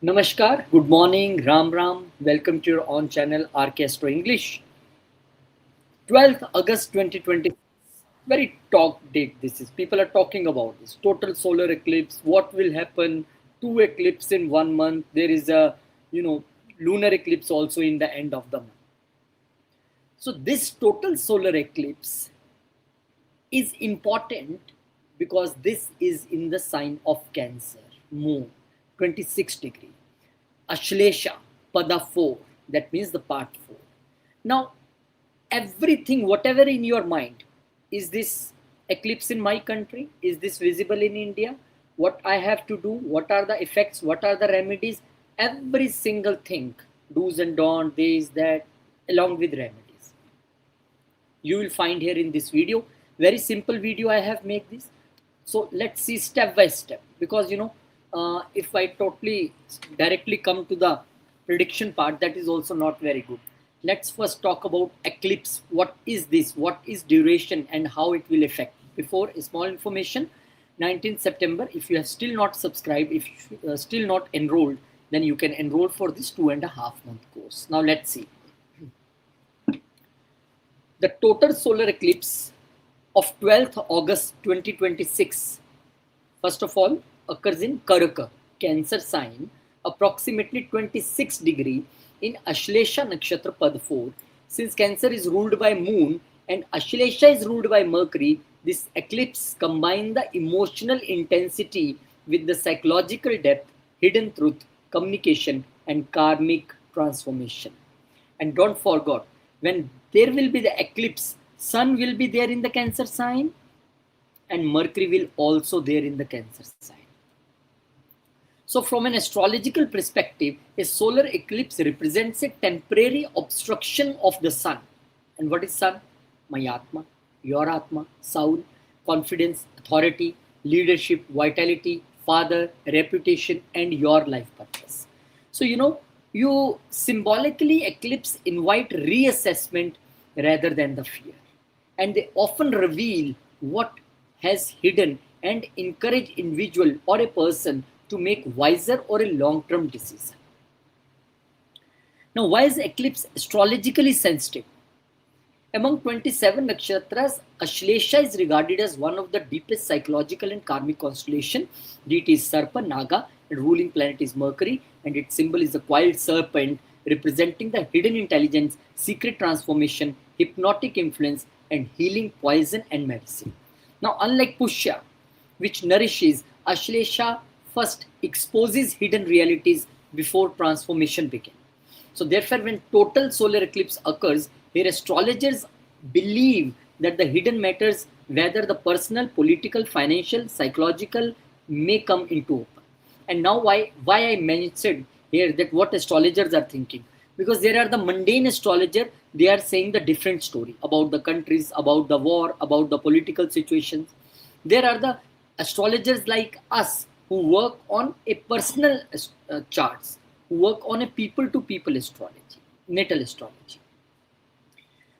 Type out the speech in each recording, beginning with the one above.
Namaskar, good morning, Ram Ram. Welcome to your own channel, Orchestra English. 12th August 2020. Very talk date this is. People are talking about this. Total solar eclipse. What will happen? Two eclipse in 1 month. There is a, lunar eclipse also in the end of the month. So this total solar eclipse is important because this is in the sign of Cancer, Moon, 26 degree. Ashlesha, Pada 4, that means the part 4. Now, everything, whatever in your mind, is this eclipse in my country? Is this visible in India? What I have to do? What are the effects? What are the remedies? Every single thing, do's and don'ts, this, that, along with remedies. You will find here in this video. Very simple video I have made this. So let's see step by step, because if I totally directly come to the prediction part, that is also not very good. Let's first talk about eclipse. What is this? What is duration and how it will affect? Before, a small information. 19th September, if you have still not subscribed, if you still not enrolled, then you can enroll for this 2.5 month course. Now let's see. The total solar eclipse of 12th August 2026, first of all, occurs in Karaka, Cancer sign, approximately 26 degree in Ashlesha Nakshatra Pad 4. Since Cancer is ruled by Moon and Ashlesha is ruled by Mercury, this eclipse combines the emotional intensity with the psychological depth, hidden truth, communication, and karmic transformation. And don't forget, when there will be the eclipse, Sun will be there in the Cancer sign and Mercury will also there in the Cancer sign. So from an astrological perspective, a solar eclipse represents a temporary obstruction of the Sun. And what is Sun? My Atma, your Atma, soul, confidence, authority, leadership, vitality, father, reputation, and your life purpose. So, you symbolically eclipse invite reassessment rather than the fear. And they often reveal what has hidden and encourage individual or a person to make wiser or a long-term decision. Now, why is eclipse astrologically sensitive? Among 27 nakshatras, Ashlesha is regarded as one of the deepest psychological and karmic constellation. Deity is Sarpa, Naga, and ruling planet is Mercury, and its symbol is a coiled serpent representing the hidden intelligence, secret transformation, hypnotic influence, and healing poison and medicine. Now, unlike Pushya, which nourishes, Ashlesha first exposes hidden realities before transformation begins. So therefore, when total solar eclipse occurs, here astrologers believe that the hidden matters, whether the personal, political, financial, psychological, may come into open. And now why I mentioned here that what astrologers are thinking, because there are the mundane astrologer, they are saying the different story about the countries, about the war, about the political situations. There are the astrologers like us who work on a personal charts, who work on a people to people astrology, natal astrology.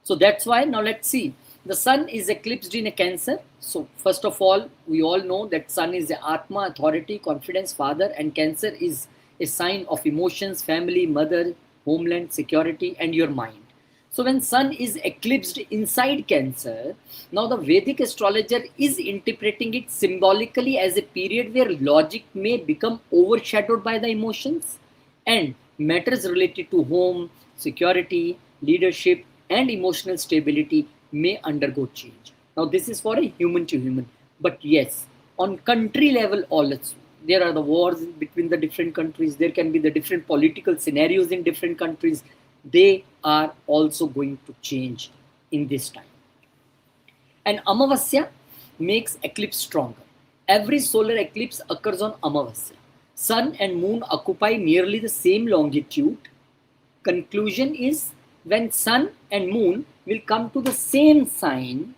So that's why now let's see. The Sun is eclipsed in a Cancer. So first of all, we all know that Sun is the Atma, authority, confidence, father, and Cancer is a sign of emotions, family, mother, homeland, security, and your mind. So when Sun is eclipsed inside Cancer, now the Vedic astrologer is interpreting it symbolically as a period where logic may become overshadowed by the emotions and matters related to home, security, leadership, and emotional stability may undergo change. Now this is for a human to human, but yes, on country level also, there are the wars between the different countries, there can be the different political scenarios in different countries, they are also going to change in this time. And Amavasya makes eclipse stronger. Every solar eclipse occurs on Amavasya. Sun and Moon occupy nearly the same longitude. Conclusion is, when Sun and Moon will come to the same sign,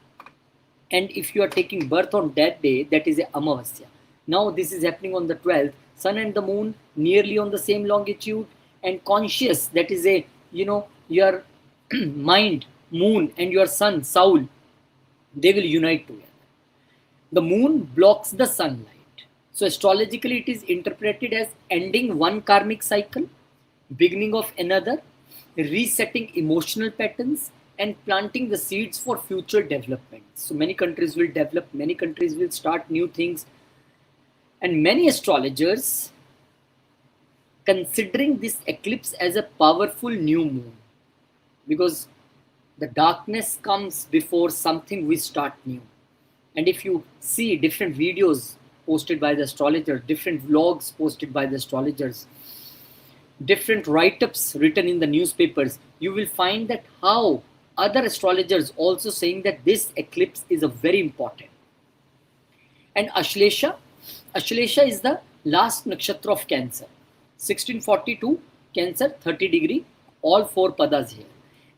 and if you are taking birth on that day, that is a Amavasya. Now this is happening on the 12th. Sun and the Moon nearly on the same longitude, and conscious, that is a, your mind, Moon, and your Sun, Soul, they will unite together. The Moon blocks the sunlight. So astrologically, it is interpreted as ending one karmic cycle, beginning of another, resetting emotional patterns, and planting the seeds for future development. So many countries will develop, many countries will start new things, and many astrologers considering this eclipse as a powerful new moon, because the darkness comes before something we start new. And if you see different videos posted by the astrologers, different vlogs posted by the astrologers, different write-ups written in the newspapers, you will find that how other astrologers also saying that this eclipse is a very important. And Ashlesha is the last nakshatra of Cancer. 1642 Cancer, 30 degree, all four padas here.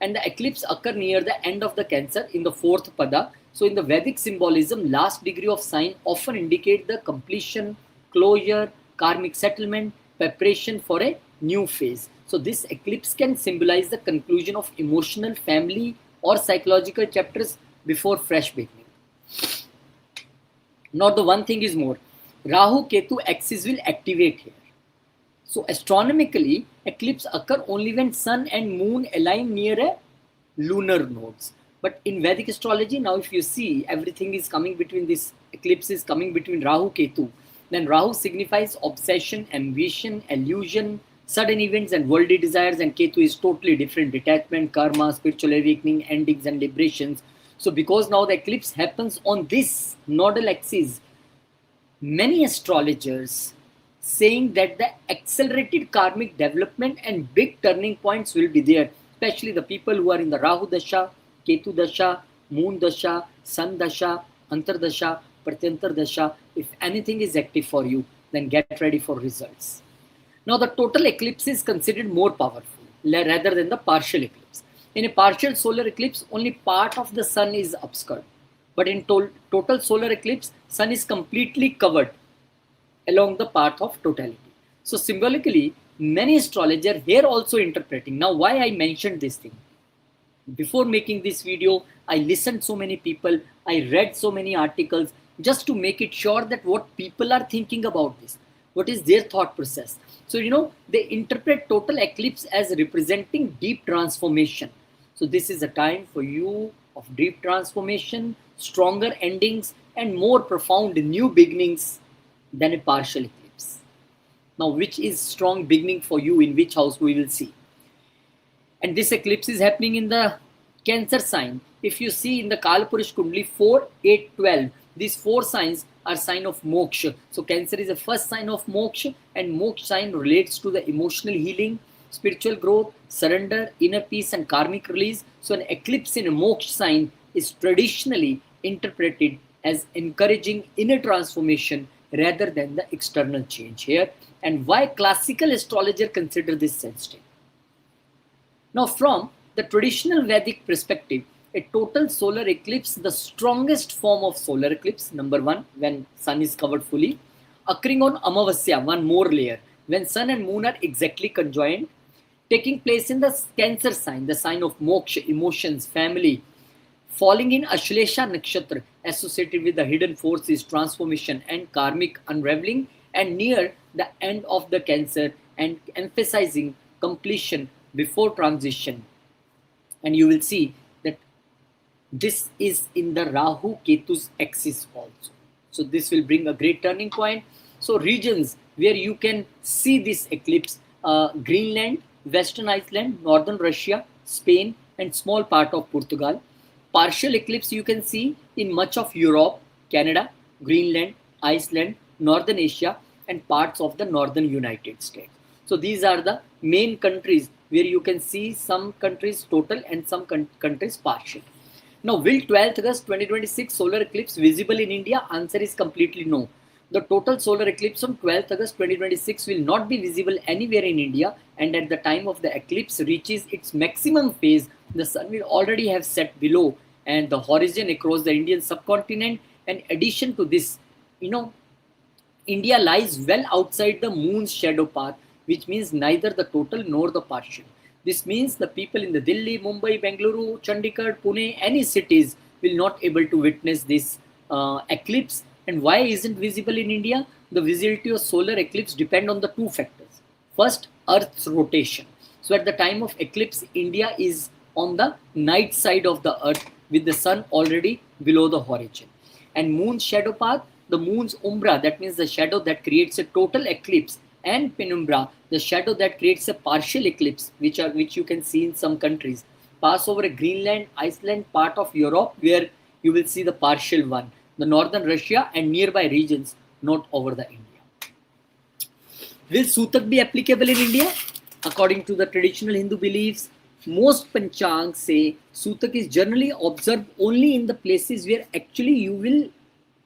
And the eclipse occur near the end of the Cancer in the fourth pada. So in the Vedic symbolism, last degree of sign often indicate the completion, closure, karmic settlement, preparation for a new phase. So this eclipse can symbolize the conclusion of emotional, family, or psychological chapters before fresh beginning. Now the one thing is more, Rahu Ketu axis will activate here. So astronomically, eclipse occur only when sun and moon align near a lunar nodes. But in Vedic astrology, now if you see, everything is coming between this eclipse is coming between Rahu Ketu. Then Rahu signifies obsession, ambition, illusion, sudden events and worldly desires, and Ketu is totally different, detachment, karma, spiritual awakening, endings and liberations. So because now the eclipse happens on this nodal axis, many astrologers saying that the accelerated karmic development and big turning points will be there, especially the people who are in the Rahu Dasha, Ketu Dasha, Moon Dasha, Sun Dasha, Antar Dasha, Pratyantar Dasha. If anything is active for you, then get ready for results. Now the total eclipse is considered more powerful rather than the partial eclipse. In a partial solar eclipse, only part of the sun is obscured. But in total solar eclipse, sun is completely covered along the path of totality. So symbolically, many astrologers here also interpreting. Now why I mentioned this thing? Before making this video, I listened so many people, I read so many articles just to make it sure that what people are thinking about this, what is their thought process. So they interpret total eclipse as representing deep transformation. So this is a time for you of deep transformation, stronger endings, and more profound new beginnings than a partial eclipse. Now, which is strong beginning for you, in which house we will see. And this eclipse is happening in the Cancer sign. If you see in the Kalpurish Kundli 4, 8, 12, these four signs are sign of moksha. So Cancer is the first sign of moksha, and moksha sign relates to the emotional healing, spiritual growth, surrender, inner peace, and karmic release. So an eclipse in a moksha sign is traditionally interpreted as encouraging inner transformation rather than the external change here. And why classical astrologer consider this sensitive? Now from the traditional Vedic perspective, a total solar eclipse, the strongest form of solar eclipse, number one, when sun is covered fully, occurring on Amavasya, one more layer, when sun and moon are exactly conjoined, taking place in the Cancer sign, the sign of moksha, emotions, family, falling in Ashlesha nakshatra, associated with the hidden forces, transformation and karmic unraveling, and near the end of the Cancer and emphasizing completion before transition. And you will see that this is in the Rahu Ketu's axis also. So this will bring a great turning point. So regions where you can see this eclipse, Greenland, Western Iceland, Northern Russia, Spain, and small part of Portugal. Partial eclipse you can see in much of Europe, Canada, Greenland, Iceland, Northern Asia, and parts of the Northern United States. So these are the main countries where you can see some countries total and some countries partial. Now, will 12th August 2026 solar eclipse visible in India? Answer is completely no. The total solar eclipse on 12th August 2026 will not be visible anywhere in India, and at the time of the eclipse reaches its maximum phase, the sun will already have set below and the horizon across the Indian subcontinent. In addition to this, India lies well outside the moon's shadow path, which means neither the total nor the partial. This means the people in the Delhi, Mumbai, Bengaluru, Chandigarh, Pune, any cities will not able to witness this eclipse. And why isn't visible in India? the visibility of solar eclipse depend on the two factors. First, Earth's rotation. So at the time of eclipse, India is on the night side of the Earth with the sun already below the horizon. And moon's shadow path, the moon's umbra, that means the shadow that creates a total eclipse, and penumbra, the shadow that creates a partial eclipse, which you can see in some countries, pass over a Greenland, Iceland, part of Europe where you will see the partial one, the northern Russia and nearby regions, not over the India. Will Sutak be applicable in India? According to the traditional Hindu beliefs, most Panchangs say Sutak is generally observed only in the places where actually you will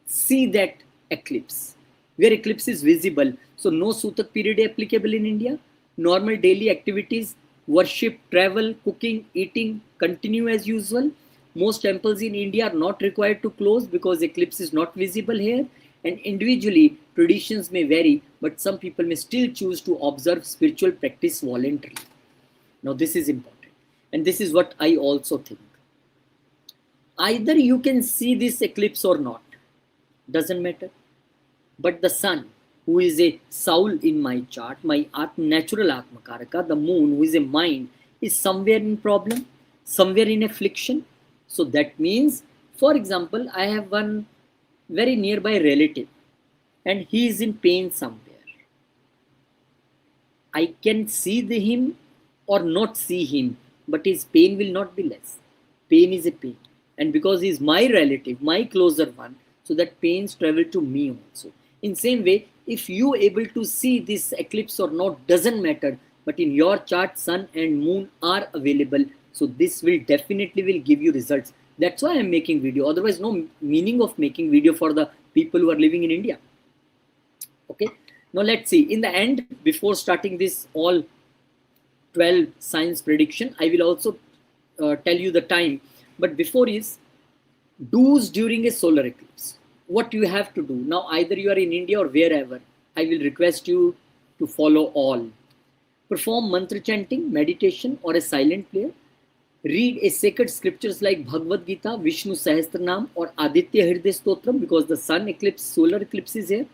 see that eclipse, where eclipse is visible. So no Sutak period applicable in India. Normal daily activities, worship, travel, cooking, eating continue as usual. Most temples in India are not required to close because eclipse is not visible here. And individually, traditions may vary, but some people may still choose to observe spiritual practice voluntarily. Now, this is important. And this is what I also think. Either you can see this eclipse or not, doesn't matter. But the sun, who is a soul in my chart, my natural Atma Karaka, the moon, who is a mind, is somewhere in problem, somewhere in affliction. So that means, for example, I have one very nearby relative and he is in pain somewhere. I can see him or not see him, but his pain will not be less. Pain is a pain. And because he is my relative, my closer one, so that pains travel to me also. In same way, if you able to see this eclipse or not doesn't matter, but in your chart, sun and moon are available. So this will definitely will give you results. That's why I'm making video. Otherwise, no meaning of making video for the people who are living in India. Okay. Now let's see. In the end, before starting this all 12 science prediction, I will also tell you the time. But before is do's during a solar eclipse. What you have to do. Now either you are in India or wherever, I will request you to follow all. Perform mantra chanting, meditation or a silent prayer. Read a sacred scriptures like Bhagavad Gita, Vishnu Sahasranam or Aditya Hriday Stotram because the sun eclipse, solar eclipse is here.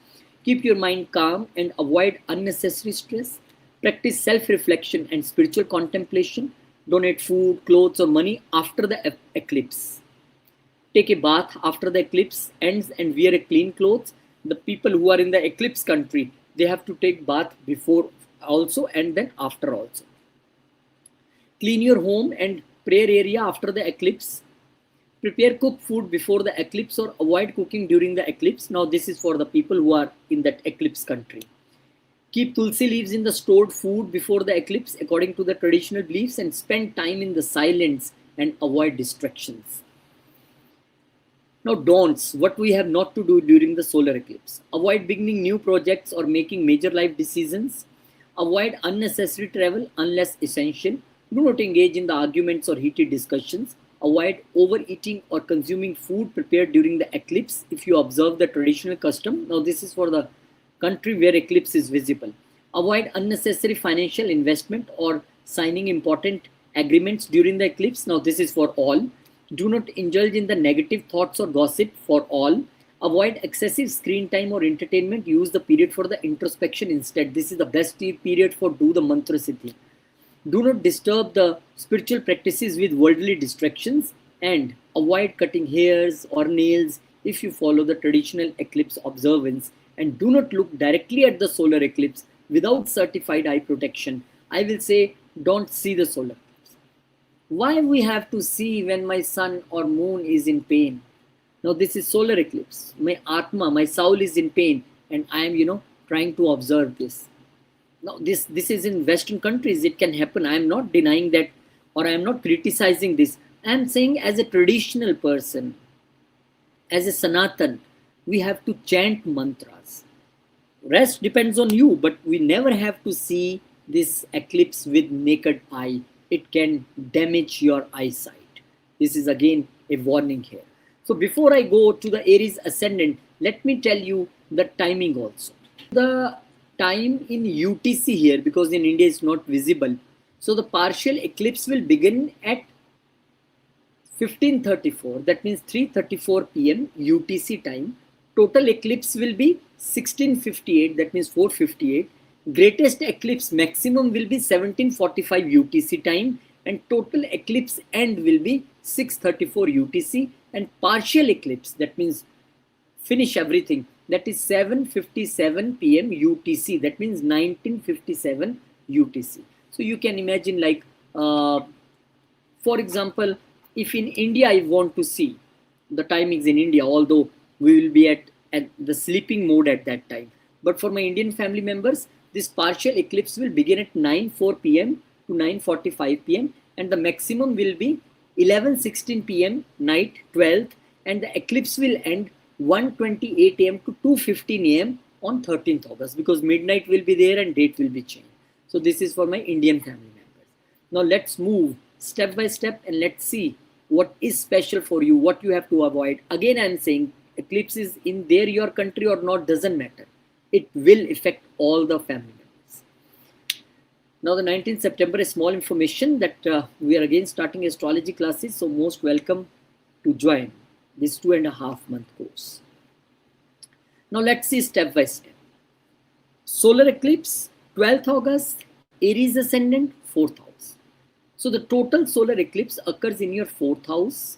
Keep your mind calm and avoid unnecessary stress. Practice self-reflection and spiritual contemplation. Donate food, clothes or money after the eclipse. Take a bath after the eclipse ends and wear a clean clothes. The people who are in the eclipse country, they have to take bath before also and then after also. Clean your home and prayer area after the eclipse. Prepare cooked food before the eclipse or avoid cooking during the eclipse. Now this is for the people who are in that eclipse country. Keep tulsi leaves in the stored food before the eclipse according to the traditional beliefs and spend time in the silence and avoid distractions. Now don'ts, what we have not to do during the solar eclipse. Avoid beginning new projects or making major life decisions. Avoid unnecessary travel unless essential. Do not engage in the arguments or heated discussions. Avoid overeating or consuming food prepared during the eclipse if you observe the traditional custom. Now this is for the country where eclipse is visible. Avoid unnecessary financial investment or signing important agreements during the eclipse. Now this is for all. Do not indulge in the negative thoughts or gossip for all. Avoid excessive screen time or entertainment. Use the period for the introspection instead. This is the best period for do the mantra siddhi. Do not disturb the spiritual practices with worldly distractions and avoid cutting hairs or nails if you follow the traditional eclipse observance, and do not look directly at the solar eclipse without certified eye protection. I will say don't see the solar eclipse. Why we have to see when my sun or moon is in pain? Now this is solar eclipse. My Atma, my soul is in pain and I am, trying to observe this. Now, this is in Western countries, it can happen. I am not denying that or I am not criticizing this. I am saying as a traditional person, as a Sanatan, we have to chant mantras. Rest depends on you, but we never have to see this eclipse with naked eye. It can damage your eyesight. This is again a warning here. So before I go to the Aries ascendant, let me tell you the timing also. The time in UTC here, because in India it's not visible. So the partial eclipse will begin at 15:34. That means 3:34 p.m. UTC time total eclipse will be 1658, that means 458. Greatest eclipse maximum will be 1745 UTC time, and total eclipse end will be 634 UTC, and partial eclipse, that means finish everything, that is 7:57 p.m. UTC, that means 1957 UTC. So you can imagine, like for example, if in India I want to see the timings in India, although we will be at the sleeping mode at that time, but for my Indian family members, this partial eclipse will begin at 9:04 p.m. to 9:45 p.m. and the maximum will be 11:16 p.m. night 12th, and the eclipse will end 1:28 a.m. to 2:15 a.m. on 13th August, because midnight will be there and date will be changed. So this is for my Indian family members. Now let's move step by step and let's see what is special for you, what you have to avoid. Again, I am saying eclipse is in there, your country or not, doesn't matter. It will affect all the family members. Now the 19th September, a small information that we are again starting astrology classes. So most welcome to join this 2.5 month course. Now let's see step by step. Solar eclipse, 12th August, Aries ascendant, 4th house. So the total solar eclipse occurs in your 4th house,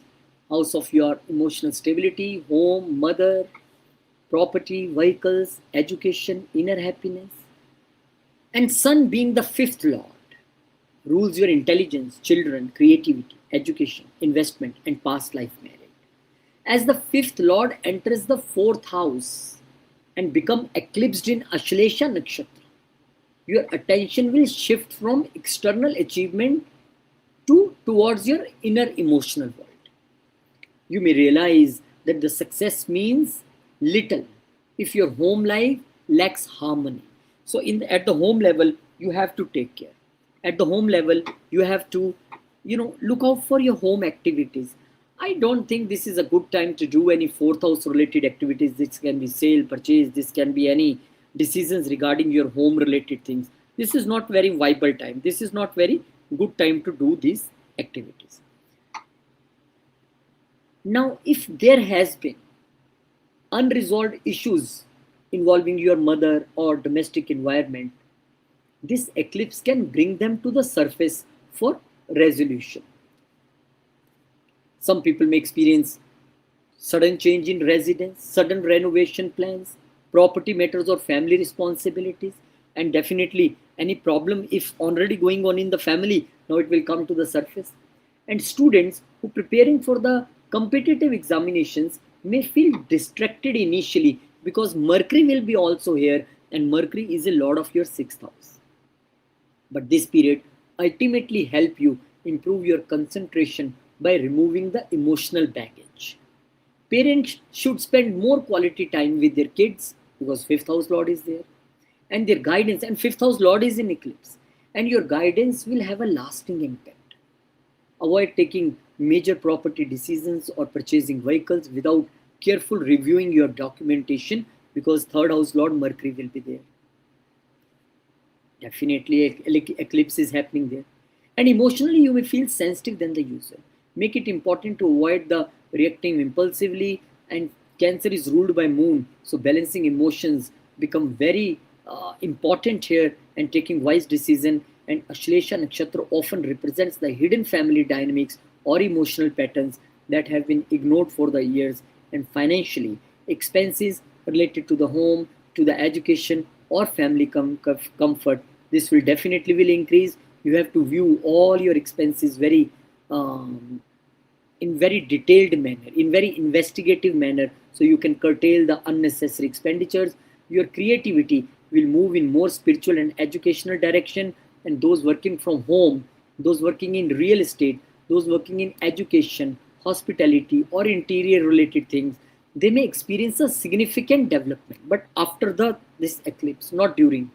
house of your emotional stability, home, mother, property, vehicles, education, inner happiness. And Sun, being the 5th lord, rules your intelligence, children, creativity, education, investment, and past life merit. As the 5th lord enters the 4th house and become eclipsed in Ashlesha Nakshatra, your attention will shift from external achievement towards your inner emotional world. You may realize that the success means little if your home life lacks harmony. So at the home level, you have to take care. At the home level, you have to, look out for your home activities. I don't think this is a good time to do any 4th house related activities. This can be sale, purchase, this can be any decisions regarding your home related things. This is not very viable time. This is not very good time to do these activities. Now, if there has been unresolved issues involving your mother or domestic environment, this eclipse can bring them to the surface for resolution. Some people may experience sudden change in residence, sudden renovation plans, property matters or family responsibilities, and definitely any problem if already going on in the family, now it will come to the surface. And students who preparing for the competitive examinations may feel distracted initially because Mercury will be also here, and Mercury is a lord of your 6th house. But this period ultimately help you improve your concentration by removing the emotional baggage. Parents should spend more quality time with their kids because 5th house lord is there, and their guidance, and 5th house lord is in eclipse, and your guidance will have a lasting impact. Avoid taking major property decisions or purchasing vehicles without careful reviewing your documentation, because 3rd house lord Mercury will be there. Definitely eclipse is happening there. And emotionally you may feel sensitive than the usual. Make it important to avoid the reacting impulsively, and Cancer is ruled by moon, so balancing emotions become very important here, and taking wise decision. And Ashlesha Nakshatra often represents the hidden family dynamics or emotional patterns that have been ignored for the years. And financially, expenses related to the home, to the education or family comfort, this will definitely will increase. You have to view all your expenses very in very detailed manner, in very investigative manner, so you can curtail the unnecessary expenditures. Your creativity will move in more spiritual and educational direction, and those working from home, those working in real estate, those working in education, hospitality or interior related things, they may experience a significant development, but after this eclipse, not during.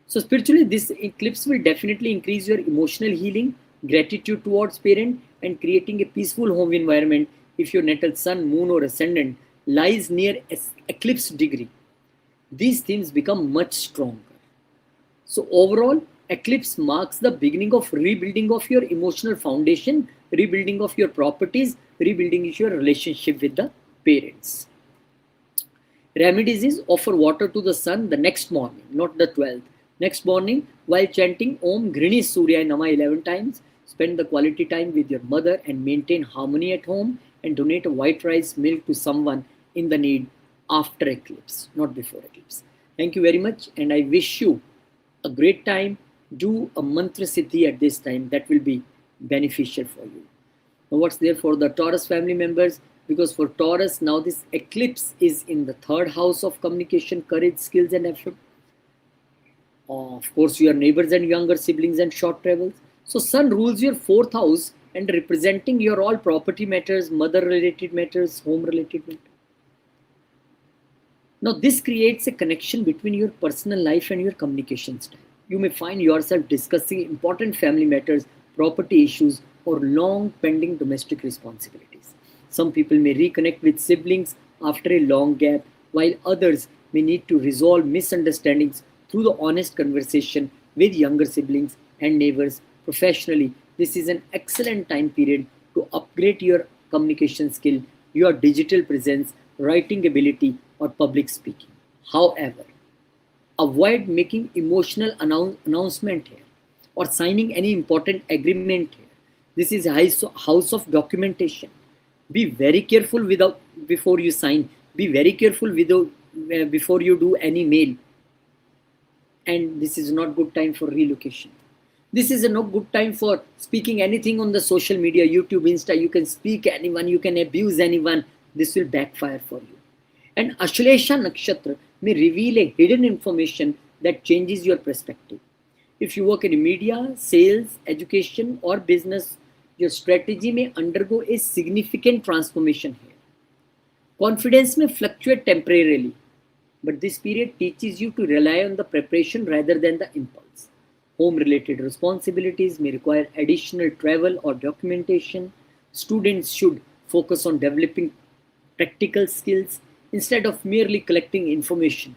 So spiritually, this eclipse will definitely increase your emotional healing, gratitude towards parent, and creating a peaceful home environment if your natal sun, moon or ascendant lies near eclipse degree. These themes become much stronger. So overall, eclipse marks the beginning of rebuilding of your emotional foundation, rebuilding of your properties, rebuilding your relationship with the parents. Remedies is offer water to the sun the next morning, not the 12th. Next morning, while chanting Om Grini Surya Nama 11 times, spend the quality time with your mother and maintain harmony at home and donate a white rice milk to someone in the need after eclipse, not before eclipse. Thank you very much, and I wish you a great time. Do a mantra siddhi at this time, that will be beneficial for you. Now, what's there for the Taurus family members? Because for Taurus, now this eclipse is in the third house of communication, courage, skills, and effort. Of course, your neighbors and younger siblings and short travels. So, Sun rules your fourth house and representing your all property matters, mother related matters, home related matters. Now, this creates a connection between your personal life and your communication style. You may find yourself discussing important family matters, property issues, or long pending domestic responsibilities. Some people may reconnect with siblings after a long gap, while others may need to resolve misunderstandings through the honest conversation with younger siblings and neighbors. Professionally, this is an excellent time period to upgrade your communication skill, your digital presence, writing ability, or public speaking. However, avoid making emotional announcement here or signing any important agreement here. This is a house of documentation. Be very careful without before you sign. Be very careful without, before you do any mail. And this is not good time for relocation. This is a no good time for speaking anything on the social media, YouTube, Insta. You can speak anyone, you can abuse anyone. This will backfire for you. And Ashlesha Nakshatra may reveal a hidden information that changes your perspective. If you work in media, sales, education, or business, your strategy may undergo a significant transformation here. Confidence may fluctuate temporarily, but this period teaches you to rely on the preparation rather than the impulse. Home related responsibilities may require additional travel or documentation. Students should focus on developing practical skills instead of merely collecting information.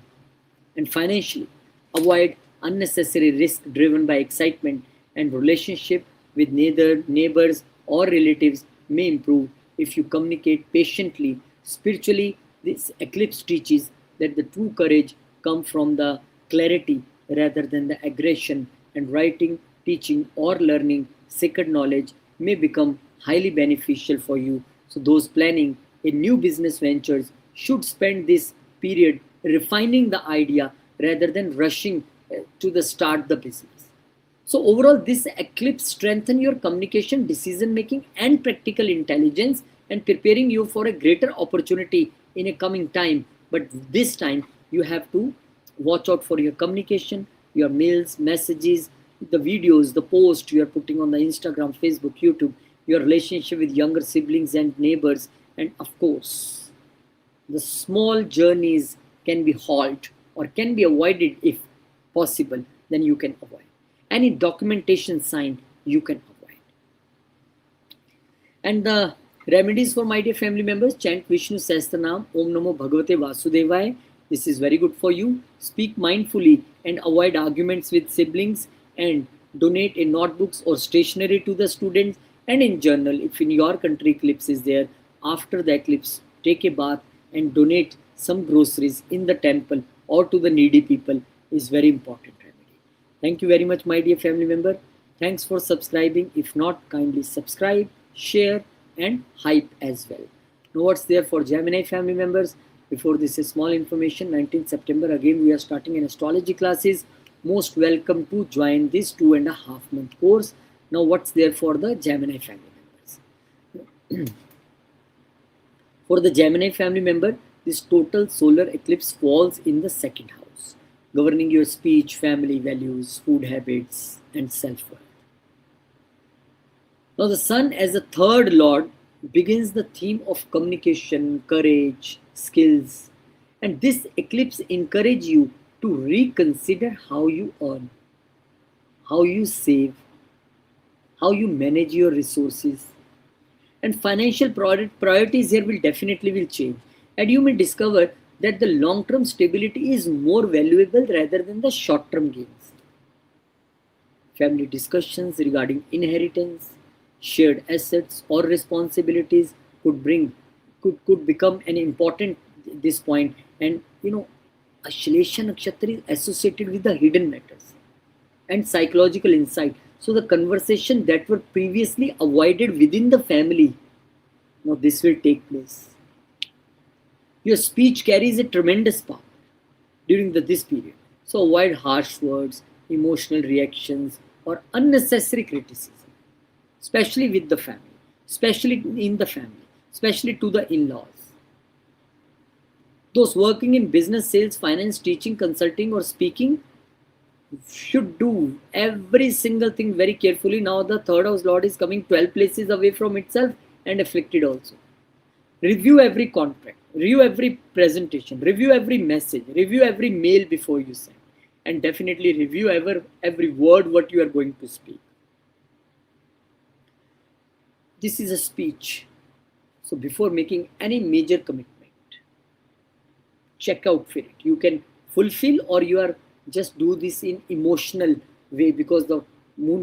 And financially, avoid unnecessary risk driven by excitement, and relationship with neither neighbors or relatives may improve if you communicate patiently. Spiritually, this eclipse teaches that the true courage comes from the clarity rather than the aggression, and writing, teaching, or learning sacred knowledge may become highly beneficial for you. So those planning a new business ventures should spend this period refining the idea rather than rushing to the start the business. So overall, this eclipse strengthen your communication, decision making, and practical intelligence, and preparing you for a greater opportunity in a coming time. But this time you have to watch out for your communication, your mails, messages, the videos, the posts you are putting on the Instagram, Facebook, YouTube, your relationship with younger siblings and neighbors, and of course, the small journeys can be halted or can be avoided if possible, then you can avoid. Any documentation sign you can avoid. And the remedies for my dear family members: chant Vishnu Sahasranam, Om Namo Bhagavate Vasudevaya. This is very good for you. Speak mindfully and avoid arguments with siblings, and donate a notebooks or stationery to the students, and in journal. If in your country eclipse is there, after the eclipse, take a bath and donate some groceries in the temple or to the needy people is very important remedy. Thank you very much, my dear family member. Thanks for subscribing. If not, kindly subscribe, share, and hype as well. Now what's there for Gemini family members? Before this, is small information. 19th September, again we are starting an astrology classes. Most welcome to join this 2.5 month course. Now what's there for the Gemini family members? For the Gemini family member, this total solar eclipse falls in the second house, governing your speech, family values, food habits, and self-worth. Now the Sun as a third lord begins the theme of communication, courage, skills, and this eclipse encourages you to reconsider how you earn, how you save, how you manage your resources, and financial priorities here will definitely change, and you may discover that the long-term stability is more valuable rather than the short-term gains. Family discussions regarding inheritance, shared assets, or responsibilities could become an important this point, And Ashlesha Nakshatra is associated with the hidden matters and psychological insight. So the conversation that were previously avoided within the family, now this will take place. Your speech carries a tremendous power during this period. So avoid harsh words, emotional reactions, or unnecessary criticism, especially with the family, especially in the family, especially to the in-laws. Those working in business, sales, finance, teaching, consulting, or speaking should do every single thing very carefully. Now the third house lord is coming 12 places away from itself and afflicted also. Review every contract, review every presentation, review every message, review every mail before you send, and definitely review every word what you are going to speak. This is a speech. So before making any major commitment, check out for it. You can fulfill, or you are just do this in emotional way, because the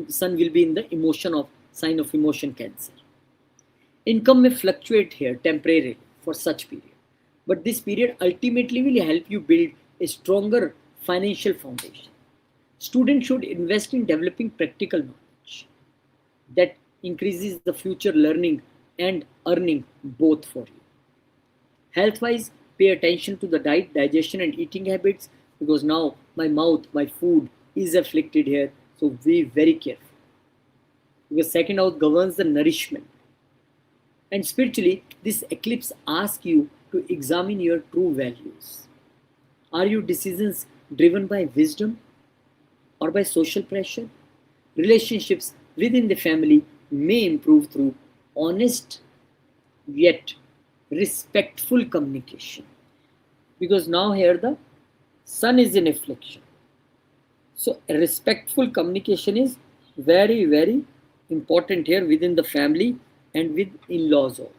sun will be in the emotion of sign of emotion Cancer. Income may fluctuate here temporarily for such period, but this period ultimately will help you build a stronger financial foundation. Students should invest in developing practical knowledge that increases the future learning and earning both for you. Health wise, pay attention to the diet, digestion, and eating habits, because now my mouth, my food is afflicted here. So be very careful. Because second house governs the nourishment. And spiritually, this eclipse asks you to examine your true values. Are your decisions driven by wisdom or by social pressure? Relationships within the family may improve through honest yet respectful communication. Because now here the sun is in affliction. So respectful communication is very, very important here within the family and with in-laws also.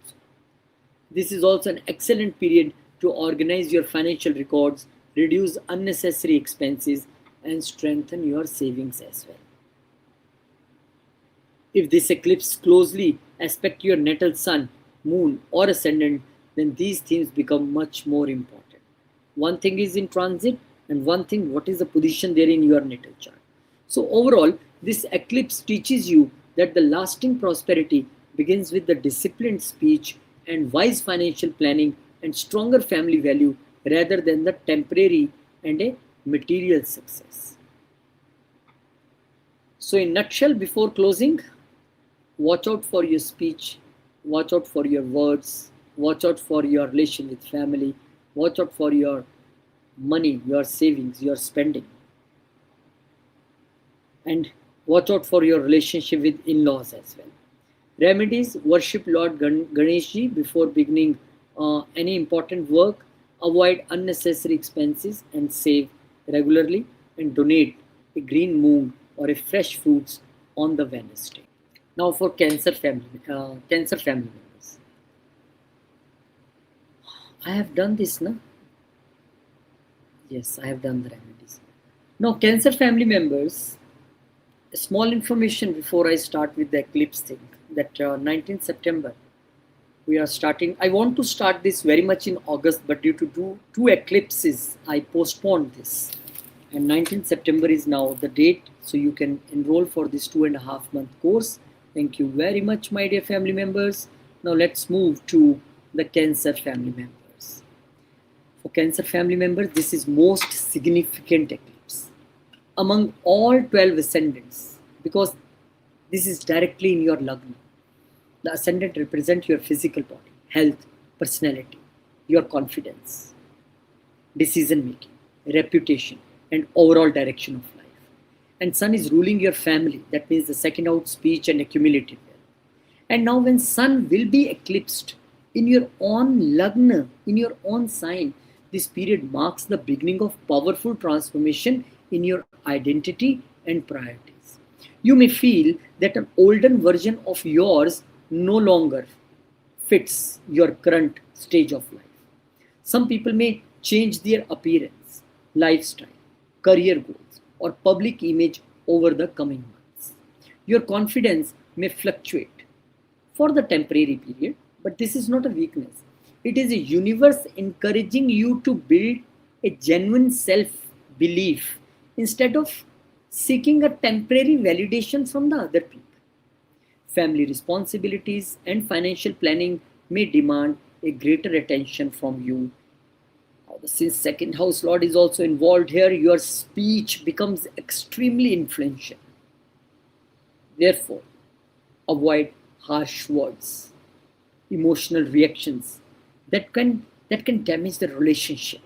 This is also an excellent period to organize your financial records, reduce unnecessary expenses, and strengthen your savings as well. If this eclipse closely aspect your natal sun, moon, or ascendant, then these themes become much more important. One thing is in transit, and one thing what is the position there in your natal chart. So overall, this eclipse teaches you that the lasting prosperity begins with the disciplined speech and wise financial planning and stronger family value rather than the temporary and a material success. So in nutshell, before closing, watch out for your speech, watch out for your words, watch out for your relation with family, watch out for your money, your savings, your spending, and watch out for your relationship with in-laws as well. Remedies: worship Lord Ganeshji before beginning any important work, avoid unnecessary expenses, and save regularly, and donate a green moon or a fresh fruits on the Wednesday. Now for Cancer family members. I have done this, na? Yes, I have done the remedies. Now, Cancer family members, small information before I start with the eclipse thing. That 19th September, we are starting. I want to start this very much in August, but due to two eclipses, I postponed this. And 19th September is now the date, so you can enroll for this 2.5 month course. Thank you very much, my dear family members. Now let's move to the Cancer family members. For Cancer family members, this is most significant eclipse among all 12 ascendants, because this is directly in your lagna. The ascendant represents your physical body, health, personality, your confidence, decision making, reputation, and overall direction of life. And sun is ruling your family. That means the second house, speech, and accumulated wealth. And now when sun will be eclipsed in your own lagna, in your own sign, this period marks the beginning of powerful transformation in your identity and priorities. You may feel that an older version of yours no longer fits your current stage of life. Some people may change their appearance, lifestyle, career goals, or public image over the coming months. Your confidence may fluctuate for the temporary period, but this is not a weakness. It is a universe encouraging you to build a genuine self-belief instead of seeking a temporary validation from the other people. Family responsibilities and financial planning may demand a greater attention from you. Since second house lord is also involved here, your speech becomes extremely influential. Therefore, avoid harsh words, emotional reactions that can damage the relationship.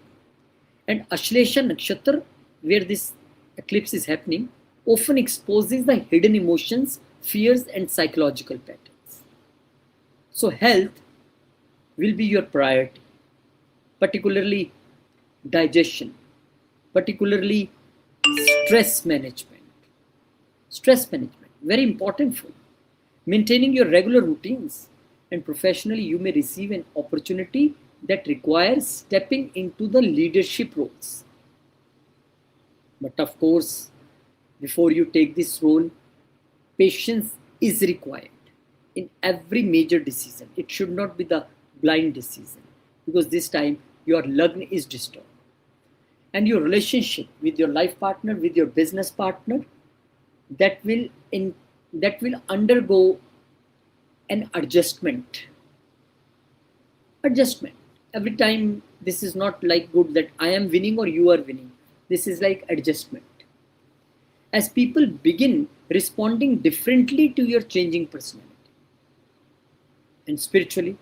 And Ashlesha Nakshatra, where this eclipse is happening, often exposes the hidden emotions, fears, and psychological patterns. So, health will be your priority, particularly digestion, particularly stress management. Stress management, very important for you. Maintaining your regular routines, and professionally, you may receive an opportunity that requires stepping into the leadership roles. But of course, before you take this role, patience is required in every major decision. It should not be the blind decision, because this time your lagna is disturbed. And your relationship with your life partner, with your business partner, that will in that will undergo an adjustment every time. This is not like good that I am winning or you are winning. This is like adjustment, as people begin responding differently to your changing personality. And spiritually,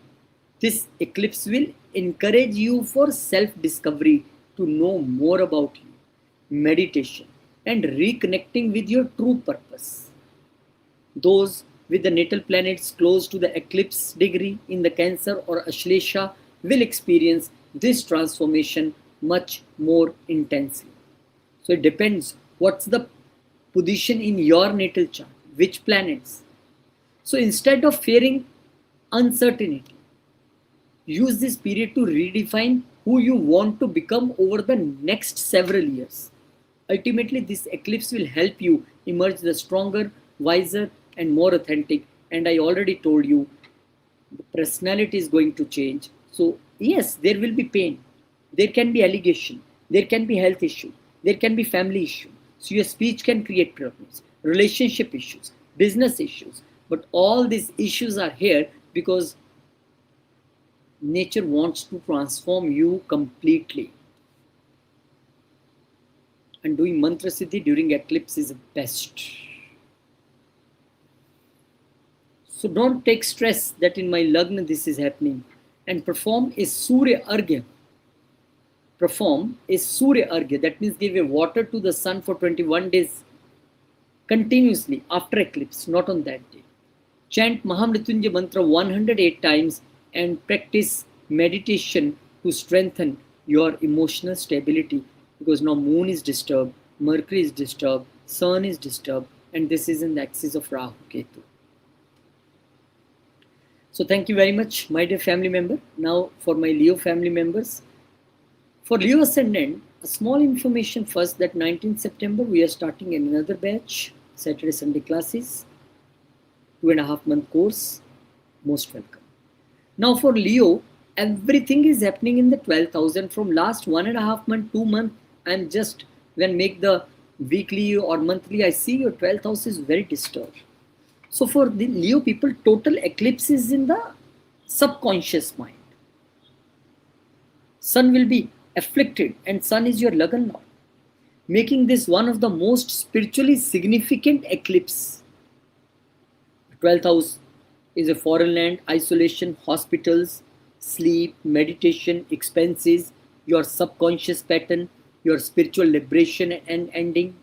this eclipse will encourage you for self discovery, to know more about you, meditation, and reconnecting with your true purpose. Those with the natal planets close to the eclipse degree in the Cancer or Ashlesha will experience this transformation much more intensely. So it depends what's the position in your natal chart, which planets. So instead of fearing uncertainty, use this period to redefine who you want to become over the next several years. Ultimately, this eclipse will help you emerge the stronger, wiser, and more authentic. And I already told you, the personality is going to change. So, yes, there will be pain. There can be allegation. There can be health issue. There can be family issue. So, your speech can create problems, relationship issues, business issues. But all these issues are here because nature wants to transform you completely. And doing mantra siddhi during eclipse is best. So don't take stress that in my lagna this is happening. And perform a Surya Argya. Perform a Surya Argya. That means give a water to the sun for 21 days continuously after eclipse, not on that day. Chant Mahamrityunjaya mantra 108 times and practice meditation to strengthen your emotional stability, because now moon is disturbed, Mercury is disturbed, sun is disturbed, and this is in the axis of Rahu Ketu. So thank you very much, my dear family member. Now for my Leo family members. For Leo Ascendant, a small information first that 19th September we are starting another batch, Saturday Sunday classes, 2.5 month course. Most welcome. Now for Leo, everything is happening in the 12th house, and from last 1.5 month, 2 month, I'm just when make the weekly or monthly, I see your 12th house is very disturbed. So for the Leo people, total eclipse is in the subconscious mind. Sun will be afflicted, and Sun is your Lagan lord, making this one of the most spiritually significant eclipse. The 12th house is a foreign land, isolation, hospitals, sleep, meditation, expenses, your subconscious pattern, your spiritual liberation and ending.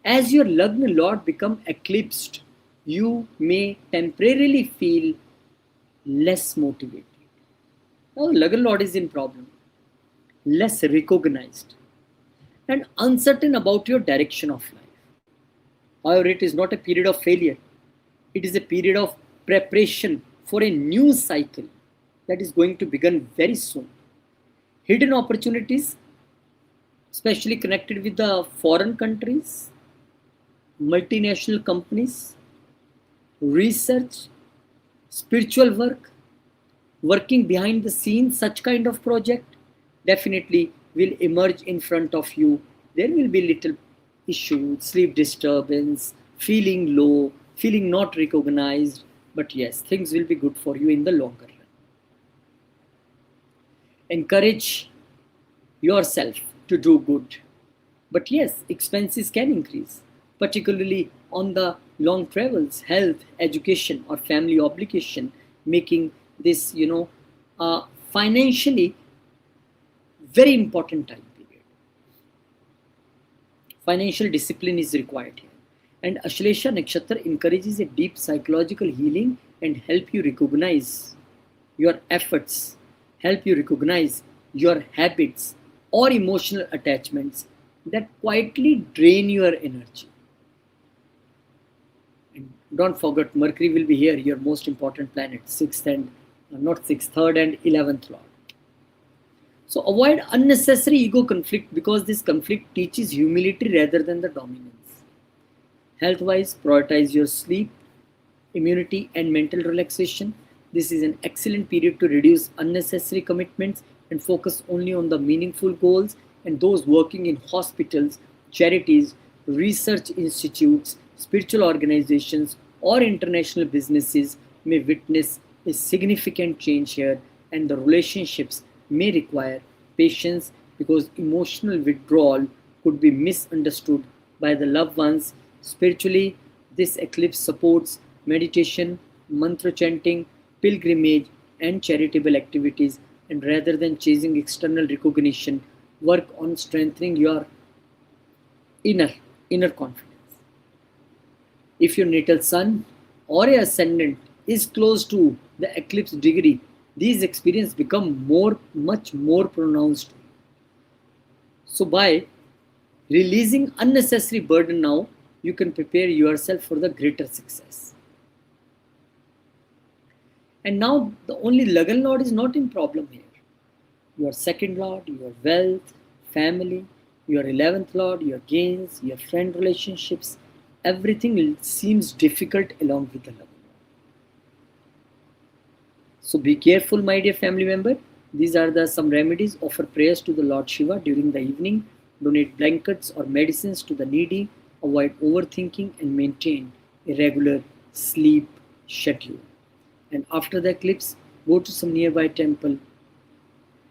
As your Lagna Lord become eclipsed, you may temporarily feel less motivated. Now, Lagna Lord is in problem, less recognized, and uncertain about your direction of life. However, it is not a period of failure. It is a period of preparation for a new cycle that is going to begin very soon. Hidden opportunities, especially connected with the foreign countries, multinational companies, research, spiritual work, Working behind the scenes, such kind of project definitely will emerge in front of you. There will be little issues, sleep disturbance, feeling low, feeling not recognized, but yes, things will be good for you in the longer run. Encourage yourself to do good. But yes, expenses can increase, particularly on the long travels, health, education, or family obligation, making this, financially very important time period. Financial discipline is required here. And Ashlesha Nakshatra encourages a deep psychological healing and help you recognize your efforts, help you recognize your habits or emotional attachments that quietly drain your energy. And don't forget, Mercury will be here, your most important planet, sixth and not sixth, third and 11th lord. So avoid unnecessary ego conflict because this conflict teaches humility rather than the dominance. Health wise, prioritize your sleep, immunity, and mental relaxation. This is an excellent period to reduce unnecessary commitments and focus only on the meaningful goals. And those working in hospitals, charities, research institutes, spiritual organizations, or international businesses may witness a significant change here, and the relationships may require patience because emotional withdrawal could be misunderstood by the loved ones. Spiritually, this eclipse supports meditation, mantra chanting, pilgrimage, and charitable activities. And rather than chasing external recognition, work on strengthening your inner inner confidence. If your natal sun or your ascendant is close to the eclipse degree, these experiences become much more pronounced. So by releasing unnecessary burden now, you can prepare yourself for the greater success. And now the only Lagan Lord is not in problem here. Your second Lord, your wealth, family, your 11th Lord, your gains, your friend relationships, everything seems difficult along with the Lagan Lord. So be careful, my dear family member. These are the some remedies. Offer prayers to the Lord Shiva during the evening. Donate blankets or medicines to the needy. Avoid overthinking and maintain a regular sleep schedule. And after the eclipse, go to some nearby temple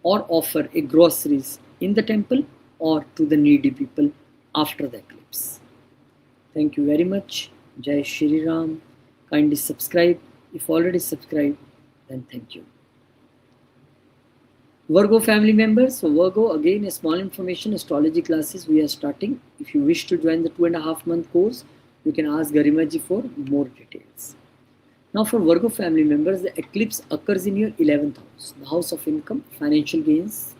or offer a groceries in the temple or to the needy people after the eclipse. Thank you very much. Jai Shri Ram. Kindly subscribe. If already subscribed, then thank you. Virgo family members. So Virgo, again a small information, astrology classes we are starting. If you wish to join the 2.5 month course, you can ask Garimaji for more details. Now for Virgo family members, the eclipse occurs in your 11th house, the house of income, financial gains,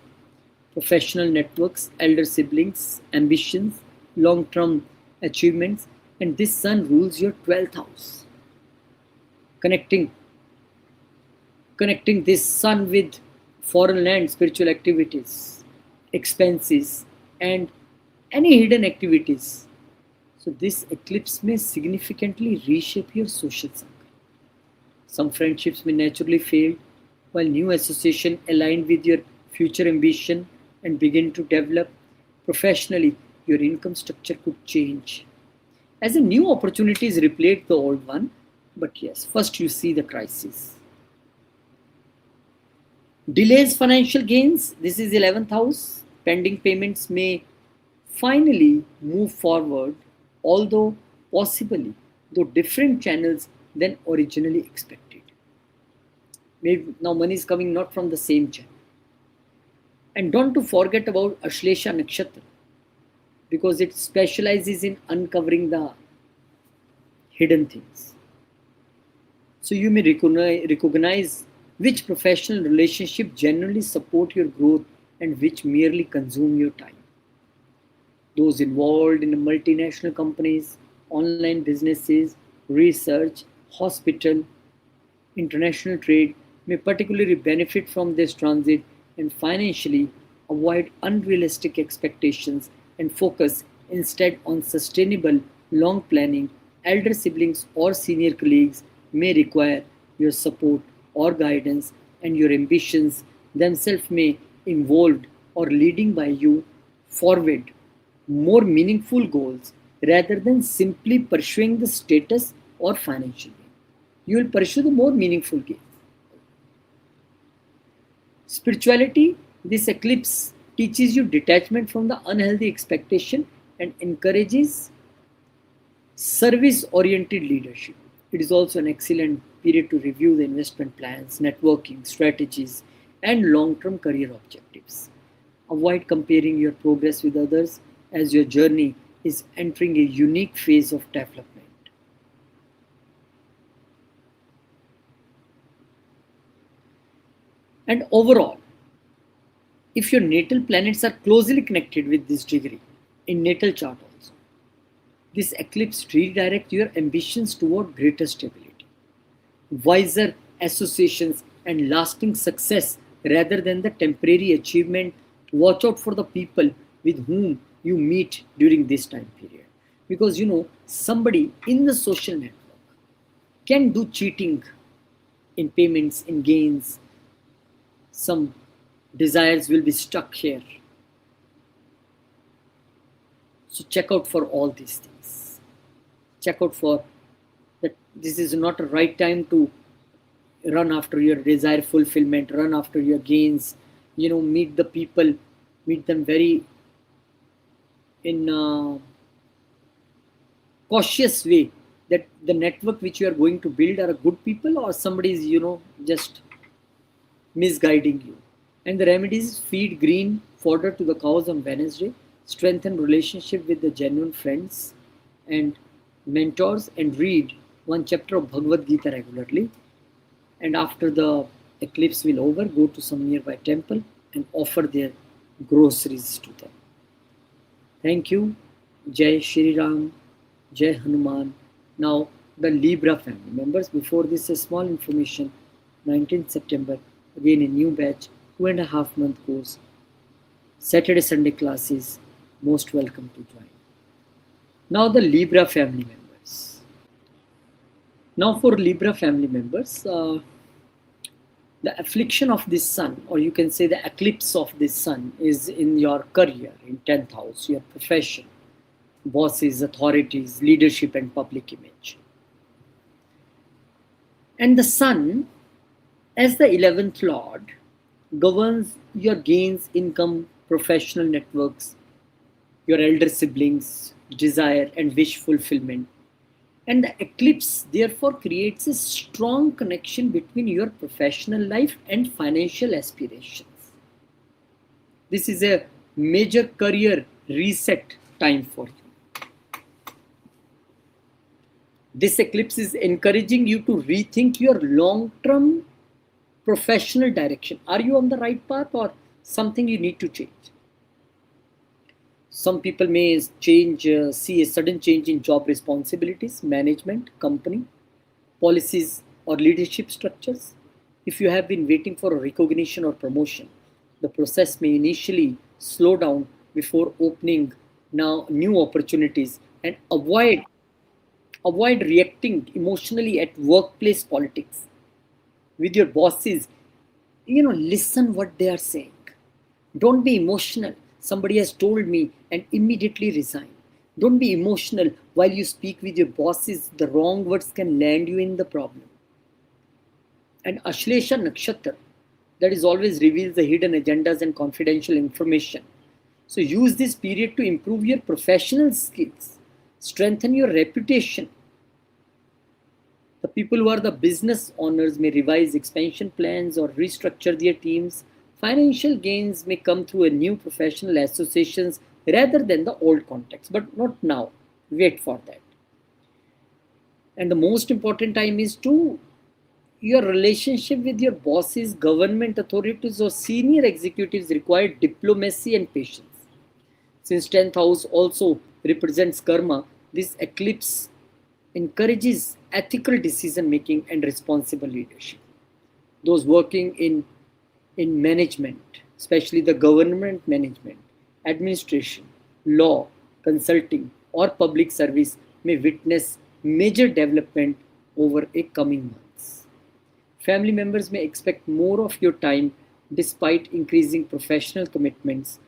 professional networks, elder siblings, ambitions, long-term achievements, and this sun rules your 12th house. Connecting this sun with foreign land, spiritual activities, expenses, and any hidden activities. So this eclipse may significantly reshape your social circle. Some friendships may naturally fade, while new association aligned with your future ambition and begin to develop. Professionally, your income structure could change. As a new opportunities replace the old one, but yes, first you see the crisis. Delays financial gains, this is 11th house. Pending payments may finally move forward, although possibly through different channels than originally expected. Maybe now money is coming not from the same channel. And don't to forget about Ashlesha Nakshatra because it specializes in uncovering the hidden things. So you may recognize which professional relationship genuinely support your growth and which merely consume your time. Those involved in multinational companies, online businesses, research, hospital, international trade may particularly benefit from this transit and financially avoid unrealistic expectations and focus instead on sustainable long planning. Elder siblings or senior colleagues may require your support or guidance and your ambitions themselves may involve or leading by you forward more meaningful goals rather than simply pursuing the status or financial gain. You will pursue the more meaningful gain. Spirituality, this eclipse teaches you detachment from the unhealthy expectation and encourages service oriented leadership. It is also an excellent period to review the investment plans, networking strategies, and long term career objectives. Avoid comparing your progress with others as your journey is entering a unique phase of development. And overall, if your natal planets are closely connected with this degree in natal chart also, this eclipse redirects your ambitions toward greater stability, wiser associations, and lasting success rather than the temporary achievement. Watch out for the people with whom you meet during this time period. Because somebody in the social network can do cheating in payments, in gains. Some desires will be stuck here. So check out for all these things. Check out for that this is not a right time to run after your desire fulfillment, run after your gains. Meet the people, meet them very in a cautious way, that the network which you are going to build are a good people or somebody is just misguiding you. And the remedies: feed green fodder to the cows on Wednesday, strengthen relationship with the genuine friends and mentors, and read one chapter of Bhagavad Gita regularly. And after the eclipse will over, go to some nearby temple and offer their groceries to them. Thank you. Jai Shri Ram, Jai Hanuman. Now the Libra family members. Before this, a small information. 19th September, again a new batch, 2.5 month course. Saturday, Sunday classes. Most welcome to join. Now the Libra family members. Now for Libra family members, the affliction of this sun, or you can say the eclipse of this sun, is in your career, in 10th house, your profession, bosses, authorities, leadership, and public image. And the sun, as the 11th lord, governs your gains, income, professional networks, your elder siblings, desire, and wish fulfillment. And the eclipse therefore creates a strong connection between your professional life and financial aspirations. This is a major career reset time for you. This eclipse is encouraging you to rethink your long-term professional direction. Are you on the right path or something you need to change? Some people may see a sudden change in job responsibilities, management, company, policies, or leadership structures. If you have been waiting for a recognition or promotion, the process may initially slow down before opening now new opportunities, and avoid reacting emotionally at workplace politics with your bosses. Listen what they are saying. Don't be emotional. Somebody has told me and immediately resign. Don't be emotional while you speak with your bosses. The wrong words can land you in the problem. And Ashlesha Nakshatra, that is always reveals the hidden agendas and confidential information. So use this period to improve your professional skills, strengthen your reputation. The people who are the business owners may revise expansion plans or restructure their teams. Financial gains may come through a new professional associations rather than the old contacts, but not now. Wait for that. And the most important time is to your relationship with your bosses, government authorities, or senior executives require diplomacy and patience. Since 10th house also represents karma, this eclipse encourages ethical decision making and responsible leadership. Those working in management, especially the government management, administration, law, consulting, or public service, may witness major development over a coming months. Family members may expect more of your time despite increasing professional commitments,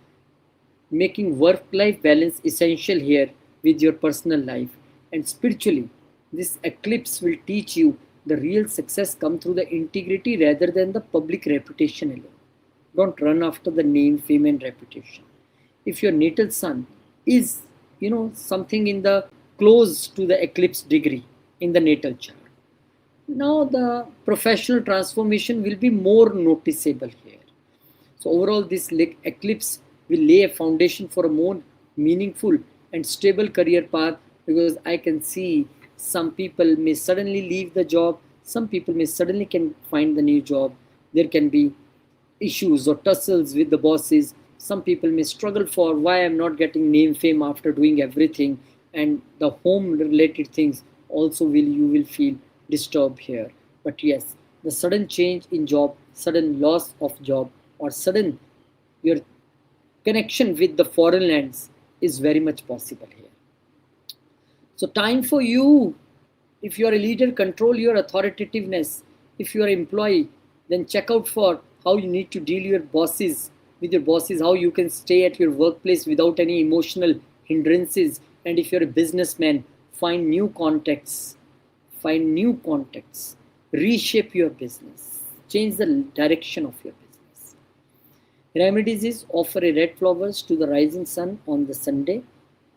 making work life balance essential here with your personal life. And spiritually, this eclipse will teach you the real success come through the integrity rather than the public reputation alone. Don't run after the name, fame, and reputation. If your natal sun is, something in the close to the eclipse degree in the natal chart, now the professional transformation will be more noticeable here. So overall, this eclipse will lay a foundation for a more meaningful and stable career path, because I can see some people may suddenly leave the job, some people may suddenly can find the new job. There can be issues or tussles with the bosses. Some people may struggle for why I'm not getting name fame after doing everything, and the home related things also will feel disturbed here. But yes, the sudden change in job, sudden loss of job, or sudden your connection with the foreign lands is very much possible here. So time for you, if you are a leader, control your authoritativeness. If you are an employee, then check out for how you need to deal with your bosses, how you can stay at your workplace without any emotional hindrances. And if you're a businessman, find new contacts, reshape your business, change the direction of your business. Remedies is offer a red flowers to the rising sun on the Sunday.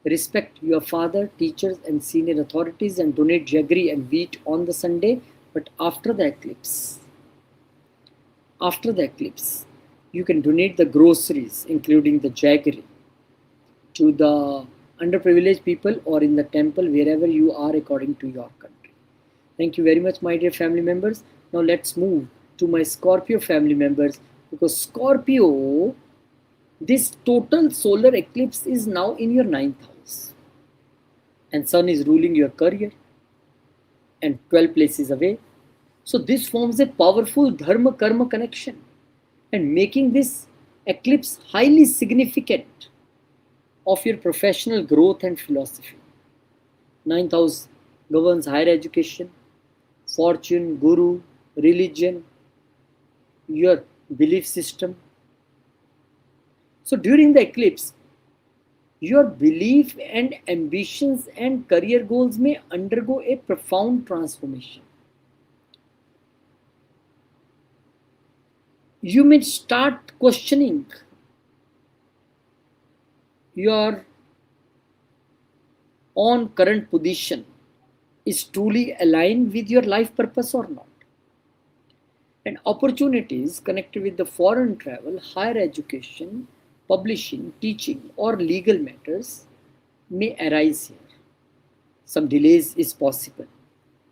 Respect your father, teachers, and senior authorities, and donate jaggery and wheat on the Sunday. But after the eclipse, you can donate the groceries, including the jaggery, to the underprivileged people or in the temple, wherever you are according to your country. Thank you very much, my dear family members. Now let's move to my Scorpio family members, because Scorpio, this total solar eclipse is now in your 9th house, and sun is ruling your career and 12 places away. So this forms a powerful dharma karma connection, and making this eclipse highly significant of your professional growth and philosophy. 9th house governs higher education, fortune, guru, religion, your belief system. So during the eclipse, your belief and ambitions and career goals may undergo a profound transformation. You may start questioning your own current position is truly aligned with your life purpose or not. And opportunities connected with the foreign travel, higher education, publishing, teaching, or legal matters may arise here. Some delays is possible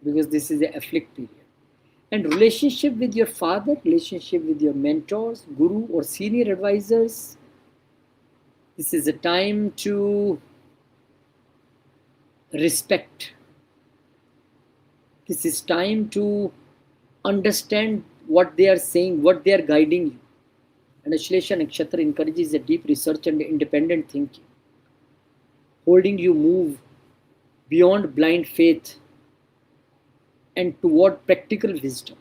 because this is a afflict period. And relationship with your father, relationship with your mentors, guru, or senior advisors, this is a time to respect. This is time to understand what they are saying, what they are guiding you. And Ashlesha Nakshatra encourages a deep research and independent thinking, holding you move beyond blind faith and toward practical wisdom.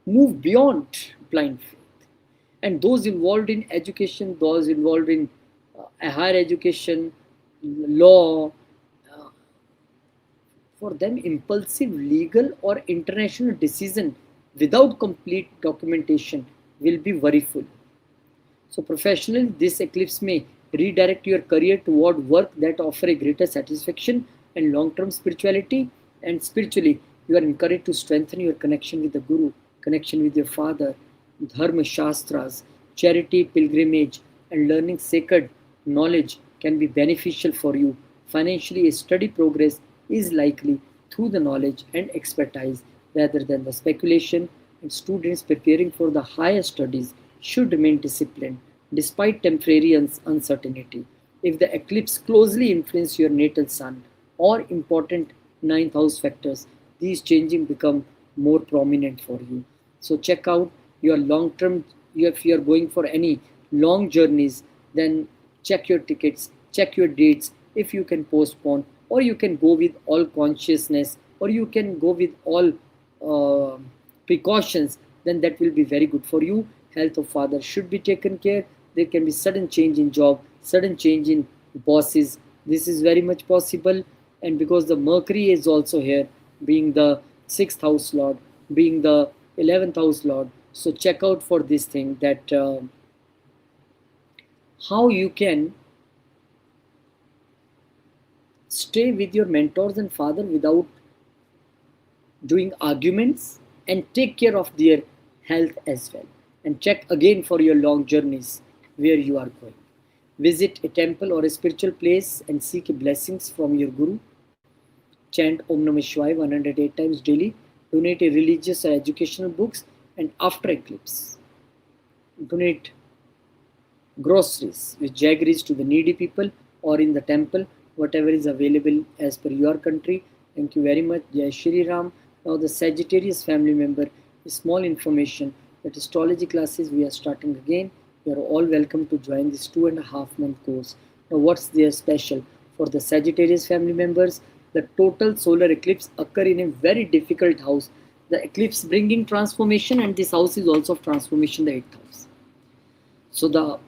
Move beyond blind faith. And those involved in education, those involved in higher education, law, for them impulsive legal or international decision without complete documentation will be worryful. So professionally, this eclipse may redirect your career toward work that offer a greater satisfaction and long-term spirituality. And spiritually, you are encouraged to strengthen your connection with the Guru, connection with your father, dharma shastras, charity, pilgrimage, and learning sacred knowledge can be beneficial for you. Financially, a steady progress is likely through the knowledge and expertise rather than the speculation, and students preparing for the higher studies should remain disciplined despite temporary uncertainty. If the eclipse closely influences your natal sun or important 9th house factors, these changing become more prominent for you. So check out your long-term, if you are going for any long journeys, then check your tickets, check your dates. If you can postpone, or you can go with all consciousness, or you can go with all uh, precautions, then that will be very good for you. Health of father should be taken care. There can be sudden change in job, sudden change in bosses. This is very much possible. And because the Mercury is also here, being the 6th house lord, being the 11th house lord, so check out for this thing, that how you can stay with your mentors and father without doing arguments, and take care of their health as well. And check again for your long journeys where you are going. Visit a temple or a spiritual place and seek blessings from your guru. Chant Om Namah Shivaya 108 times daily. Donate a religious or educational books. And after eclipse, donate groceries with jaggeries to the needy people or in the temple, whatever is available as per your country. Thank you very much. Jai Shri Ram. Now the Sagittarius family member, a small information that astrology classes we are starting again. You are all welcome to join this 2.5 month course. Now what's there special for the Sagittarius family members? The total solar eclipse occur in a very difficult house. The eclipse bringing transformation, and this house is also of transformation, the 8th house. So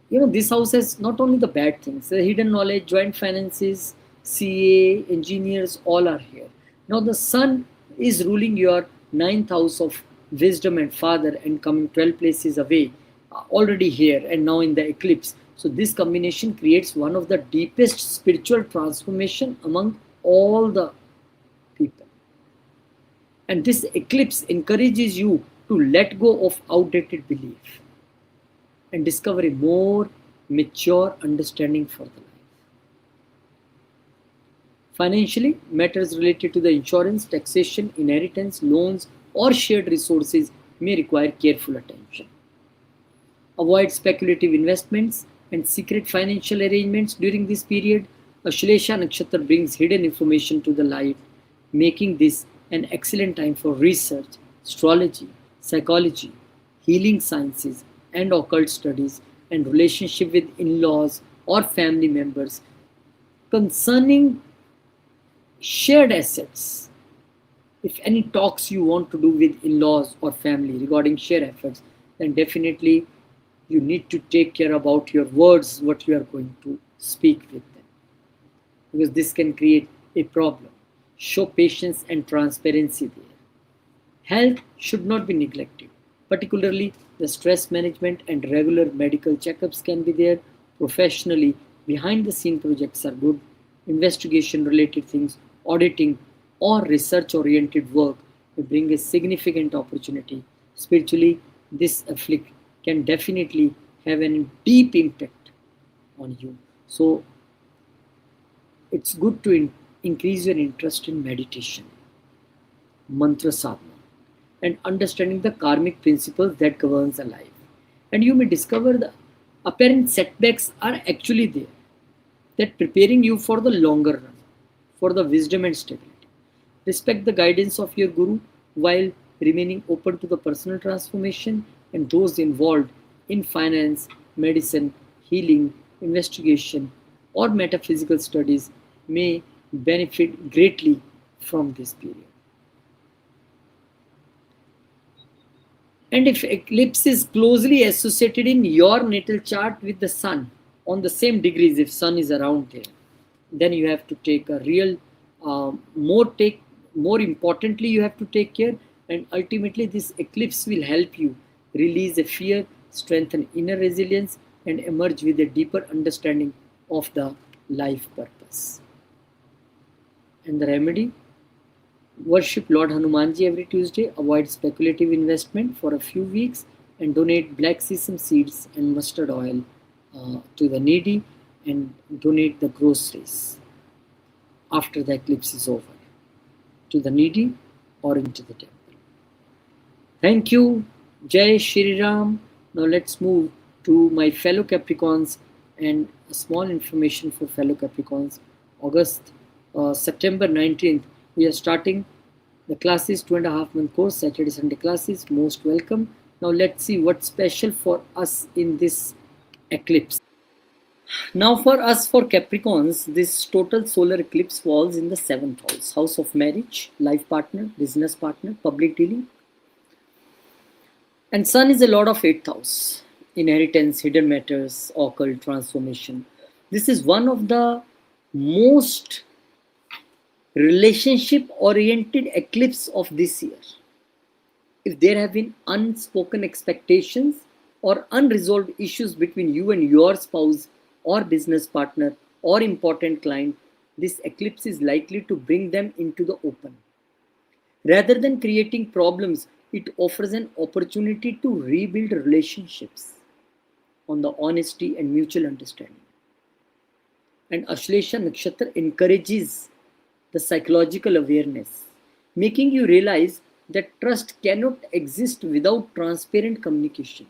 this house has not only the bad things, the hidden knowledge, joint finances, CA, engineers, all are here. Now the sun is ruling your 9th house of wisdom and father, and coming 12 places away, already here and now in the eclipse. So this combination creates one of the deepest spiritual transformation among all the people. And this eclipse encourages you to let go of outdated belief and discover a more mature understanding for the life. Financially, matters related to the insurance, taxation, inheritance, loans, or shared resources may require careful attention. Avoid speculative investments and secret financial arrangements during this period. Ashlesha Nakshatra brings hidden information to the light, making this an excellent time for research, astrology, psychology, healing sciences, and occult studies, and relationship with in-laws or family members. Concerning shared assets, if any talks you want to do with in-laws or family regarding shared efforts, then definitely you need to take care about your words, what you are going to speak with them, because this can create a problem. Show patience and transparency there. Health should not be neglected, particularly the stress management and regular medical checkups can be there. Professionally, behind the scene projects are good. Investigation related things, auditing, or research oriented work may bring a significant opportunity. Spiritually, this afflict can definitely have a deep impact on you. So it's good to increase your interest in meditation, mantra sadhana, and understanding the karmic principles that governs a life. And you may discover the apparent setbacks are actually there, that preparing you for the longer run, for the wisdom and stability. Respect the guidance of your guru while remaining open to the personal transformation, and those involved in finance, medicine, healing, investigation, or metaphysical studies may benefit greatly from this period. And if eclipse is closely associated in your natal chart with the sun, on the same degrees, if sun is around there, then you have to take a real, more importantly, you have to take care. And ultimately, this eclipse will help you release a fear, strengthen inner resilience, and emerge with a deeper understanding of the life purpose. And the remedy? Worship Lord Hanumanji every Tuesday, avoid speculative investment for a few weeks, and donate black sesame seeds and mustard oil to the needy, and donate the groceries after the eclipse is over to the needy or into the temple. Thank you. Jai Shri Ram. Now let's move to my fellow Capricorns and a small information for fellow Capricorns. September 19th, we are starting the classes, 2.5 month course, Saturday, Sunday classes, most welcome. Now let's see what's special for us in this eclipse. Now for us, for Capricorns, this total solar eclipse falls in the 7th house, house of marriage, life partner, business partner, public dealing. And Sun is a lot of 8th house, inheritance, hidden matters, occult, transformation. This is one of the most relationship oriented eclipse of this year. If there have been unspoken expectations or unresolved issues between you and your spouse or business partner or important client, this eclipse is likely to bring them into the open. Rather than creating problems, it offers an opportunity to rebuild relationships on the honesty and mutual understanding. And Ashlesha Nakshatra encourages the psychological awareness, making you realize that trust cannot exist without transparent communication.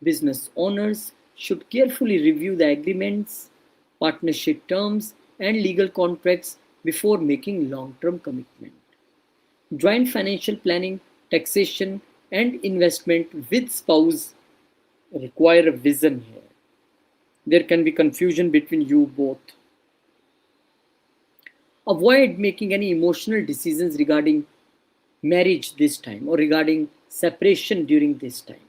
Business owners should carefully review the agreements, partnership terms, and legal contracts before making long term commitment. Joint financial planning, taxation, and investment with spouse require a vision here. There can be confusion between you both. Avoid making any emotional decisions regarding marriage this time or regarding separation during this time,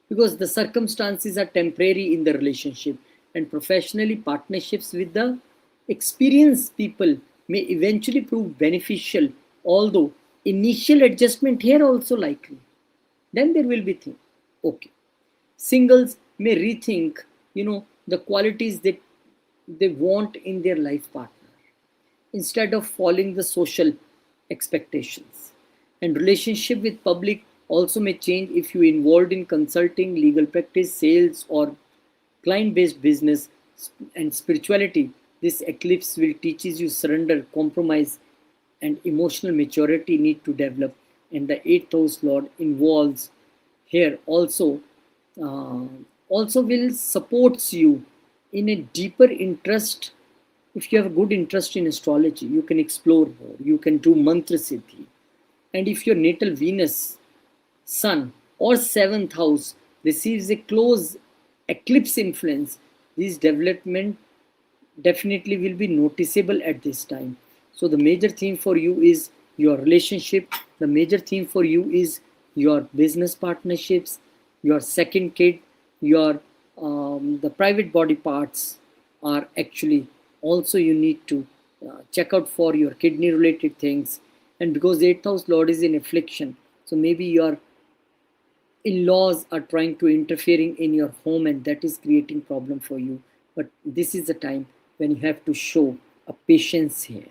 because the circumstances are temporary in the relationship, and professionally partnerships with the experienced people may eventually prove beneficial, although initial adjustment here also likely. Then there will be thing. Okay. Singles may rethink, the qualities that they want in their life partner instead of following the social expectations. And relationship with public also may change if you involved in consulting, legal practice, sales, or client-based business and spirituality. This eclipse will teaches you surrender, compromise, and emotional maturity need to develop. And the eighth house lord involves here uh, also will supports you in a deeper interest. If you have a good interest in astrology, you can explore more, you can do mantra siddhi. And if your natal Venus, sun, or seventh house receives a close eclipse influence, this development definitely will be noticeable at this time. So the major theme for you is your relationship, the major theme for you is your business partnerships, your second kid, your the private body parts are actually also you need to check out for your kidney related things. And because the eighth house lord is in affliction, so maybe your in-laws are trying to interfering in your home, and that is creating problem for you. But this is the time when you have to show a patience here.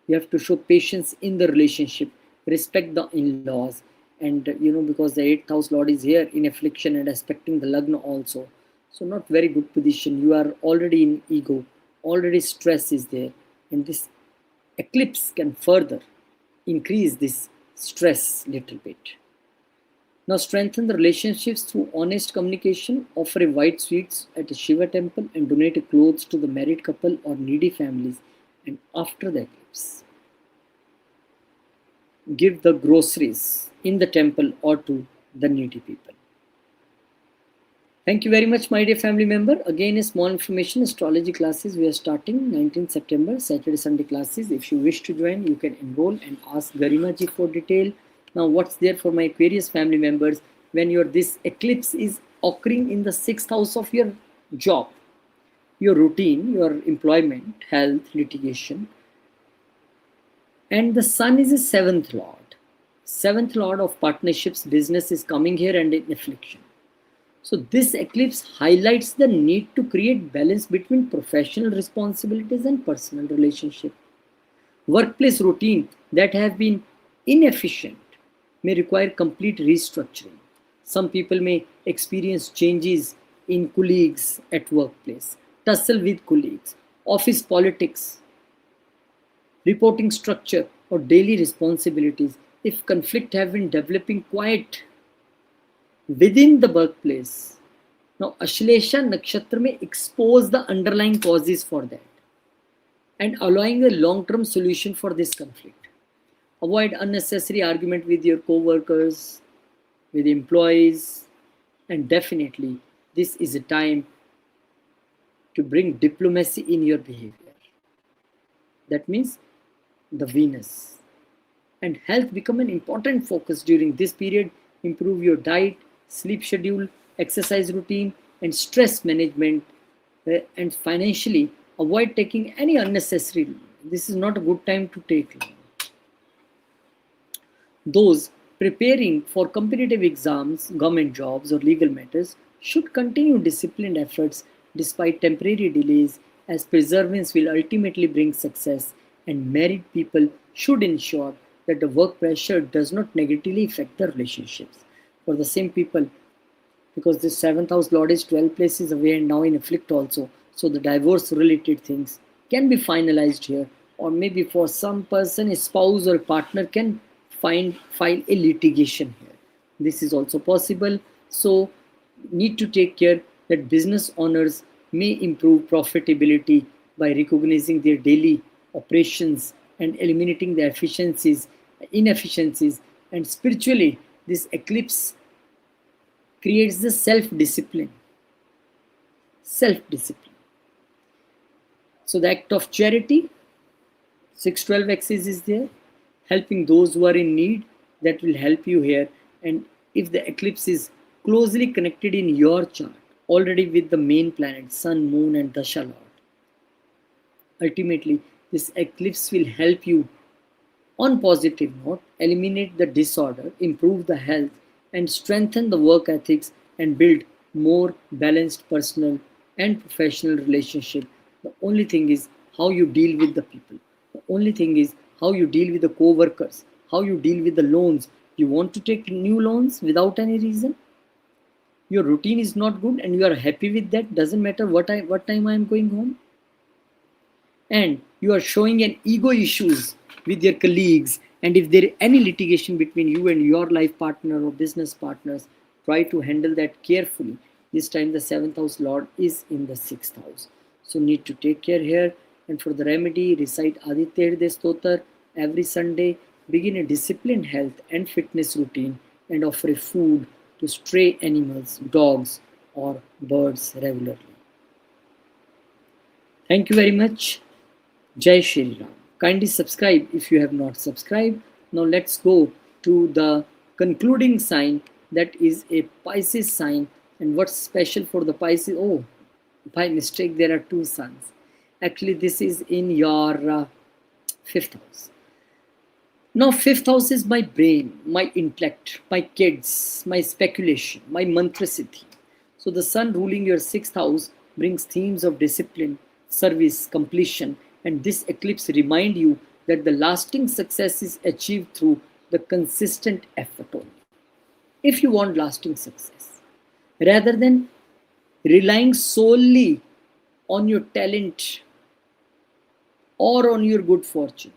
You have to show patience in the relationship, respect the in-laws. And because the eighth house lord is here in affliction and aspecting the lagna also, so not very good position. You are already in ego, already stress is there, and this eclipse can further increase this stress little bit. Now strengthen the relationships through honest communication, offer a white sweets at a Shiva temple, and donate a clothes to the married couple or needy families. And after the eclipse, give the groceries in the temple or to the needy people. Thank you very much, my dear family member. Again, a small information, astrology classes we are starting 19 September, Saturday, Sunday classes. If you wish to join, you can enroll and ask Garima ji for detail. Now, what's there for my Aquarius family members? When this eclipse is occurring in the 6th house of your job, your routine, your employment, health, litigation, and the sun is a 7th lord. 7th lord of partnerships, business is coming here and in affliction. So this eclipse highlights the need to create balance between professional responsibilities and personal relationship. Workplace routine that have been inefficient may require complete restructuring. Some people may experience changes in colleagues at workplace, tussle with colleagues, office politics, reporting structure, or daily responsibilities. If conflict have been developing quite within the workplace, now Ashlesha Nakshatra may expose the underlying causes for that and allowing a long-term solution for this conflict. Avoid unnecessary argument with your co-workers, with employees, and definitely this is a time to bring diplomacy in your behavior. That means the Venus. And health become an important focus during this period. Improve your diet, sleep schedule, exercise routine, and stress management. And financially, avoid taking any unnecessary loan. This is not a good time to take loan. Those preparing for competitive exams, government jobs, or legal matters should continue disciplined efforts despite temporary delays, as perseverance will ultimately bring success, and married people should ensure that the work pressure does not negatively affect the relationships. For the same people, because the 7th house lord is 12 places away and now in afflict also, so the divorce related things can be finalized here, or maybe for some person a spouse or partner can file a litigation here. This is also possible. So need to take care that business owners may improve profitability by recognizing their daily operations and eliminating the inefficiencies. And spiritually, this eclipse creates the self-discipline. So the act of charity, 612 axis is there, helping those who are in need, that will help you here. And if the eclipse is closely connected in your chart already with the main planet, sun, moon, and dasha lord, ultimately this eclipse will help you on positive note, eliminate the disorder, improve the health, and strengthen the work ethics, and build more balanced personal and professional relationship. The only thing is how you deal with the people. The only thing is how you deal with the co-workers, how you deal with the loans. You want to take new loans without any reason? Your routine is not good and you are happy with that, doesn't matter what time I am going home. And you are showing an ego issues with your colleagues, and if there is any litigation between you and your life partner or business partners, try to handle that carefully. This time the 7th house lord is in the 6th house, so need to take care here. And for the remedy, recite Aditya Hriday Stotra every Sunday, begin a disciplined health and fitness routine, and offer a food to stray animals, dogs or birds regularly. Thank you very much. Jai Shri Ram. Kindly subscribe if you have not subscribed. Now let's go to the concluding sign, that is a Pisces sign. And what's special for the Pisces? Oh, by mistake there are two suns. Actually this is in your 5th house. Now 5th house is my brain, my intellect, my kids, my speculation, my mantra siddhi. So the sun ruling your 6th house brings themes of discipline, service, completion, and this eclipse remind you that the lasting success is achieved through the consistent effort only. If you want lasting success, rather than relying solely on your talent or on your good fortune.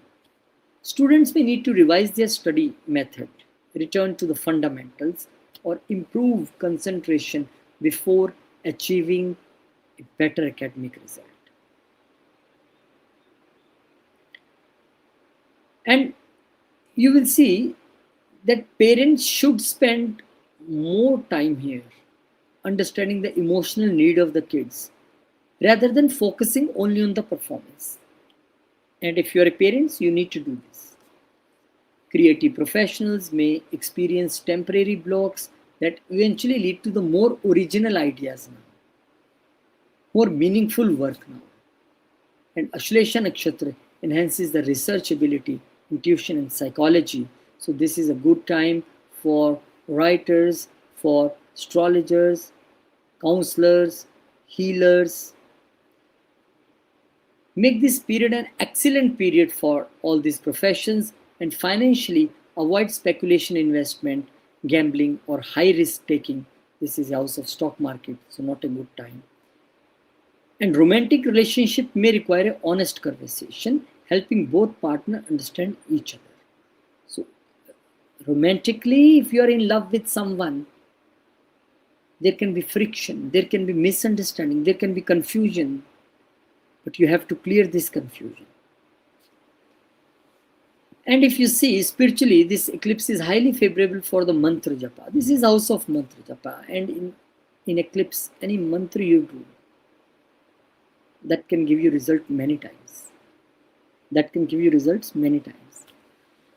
Students may need to revise their study method, return to the fundamentals, or improve concentration before achieving a better academic result. And you will see that parents should spend more time here understanding the emotional need of the kids rather than focusing only on the performance. And if you are a parent, you need to do this. Creative professionals may experience temporary blocks that eventually lead to the more original ideas now, more meaningful work now. And Ashlesha Nakshatra enhances the research ability, intuition, and psychology. So this is a good time for writers, for astrologers, counselors, healers. Make this period an excellent period for all these professions. And financially, avoid speculation investment, gambling, or high risk taking. This is house of stock market, so not a good time. And romantic relationship may require an honest conversation, helping both partners understand each other. So romantically, if you are in love with someone, there can be friction, there can be misunderstanding, there can be confusion, but you have to clear this confusion. And if you see spiritually, this eclipse is highly favorable for the mantra japa. This is house of mantra japa, and in eclipse, any mantra you do, that can give you result many times. That can give you results many times.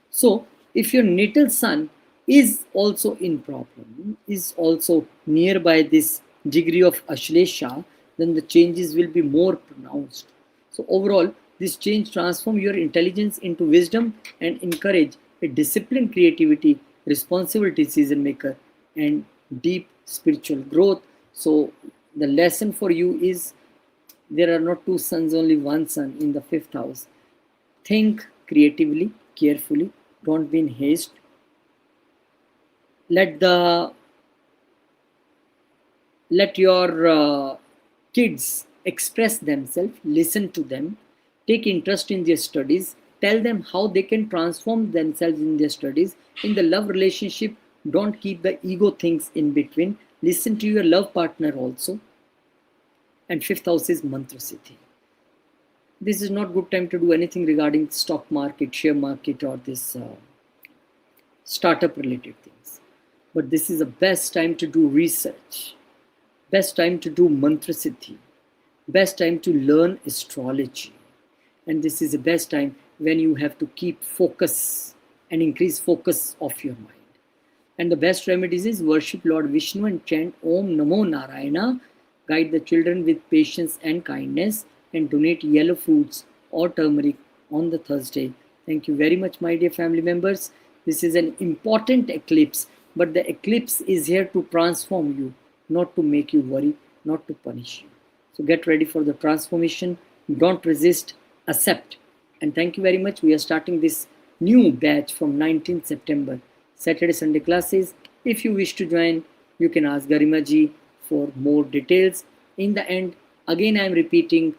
So if your natal sun is also in problem, is also nearby this degree of Ashlesha, then the changes will be more pronounced. So overall, this change transform your intelligence into wisdom and encourage a disciplined creativity, responsible decision maker, and deep spiritual growth. So the lesson for you is there are not two suns, only one sun in the fifth house. Think creatively, carefully, don't be in haste. Let the let your kids express themselves, listen to them, take interest in their studies, tell them how they can transform themselves in their studies. In the love relationship, don't keep the ego things in between. Listen to your love partner also. And fifth house is mantra siddhi. This is not good time to do anything regarding stock market, share market, or this startup related things. But this is the best time to do research, best time to do mantra siddhi, best time to learn astrology. And this is the best time when you have to keep focus and increase focus of your mind. And the best remedies is worship Lord Vishnu and chant Om Namo Narayana, guide the children with patience and kindness, and donate yellow fruits or turmeric on the Thursday. Thank you very much, my dear family members. This is an important eclipse, but the eclipse is here to transform you, not to make you worry, not to punish you. So get ready for the transformation. Don't resist, accept. And thank you very much. We are starting this new batch from 19th September, Saturday, Sunday classes. If you wish to join, you can ask Garima ji for more details. In the end, again I am repeating,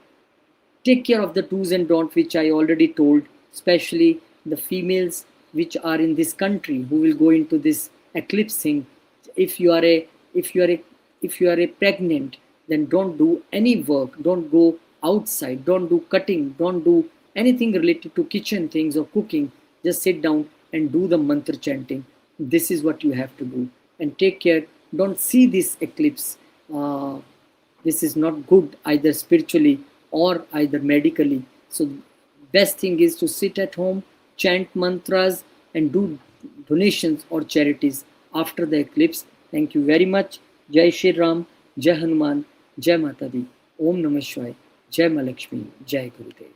take care of the do's and don'ts which I already told, especially the females which are in this country who will go into this eclipsing. If you are a pregnant, then don't do any work, don't go outside, don't do cutting, don't do anything related to kitchen things or cooking. Just sit down and do the mantra chanting. This is what you have to do. And take care. Don't see this eclipse. This is not good either spiritually or either medically. So best thing is to sit at home, chant mantras, and do donations or charities after the eclipse. Thank you very much. Jai Shri Ram, Jai Hanuman, Jai Mata Di, Om Namah Shivaya, Jai Ma Lakshmi, Jai Gurudev.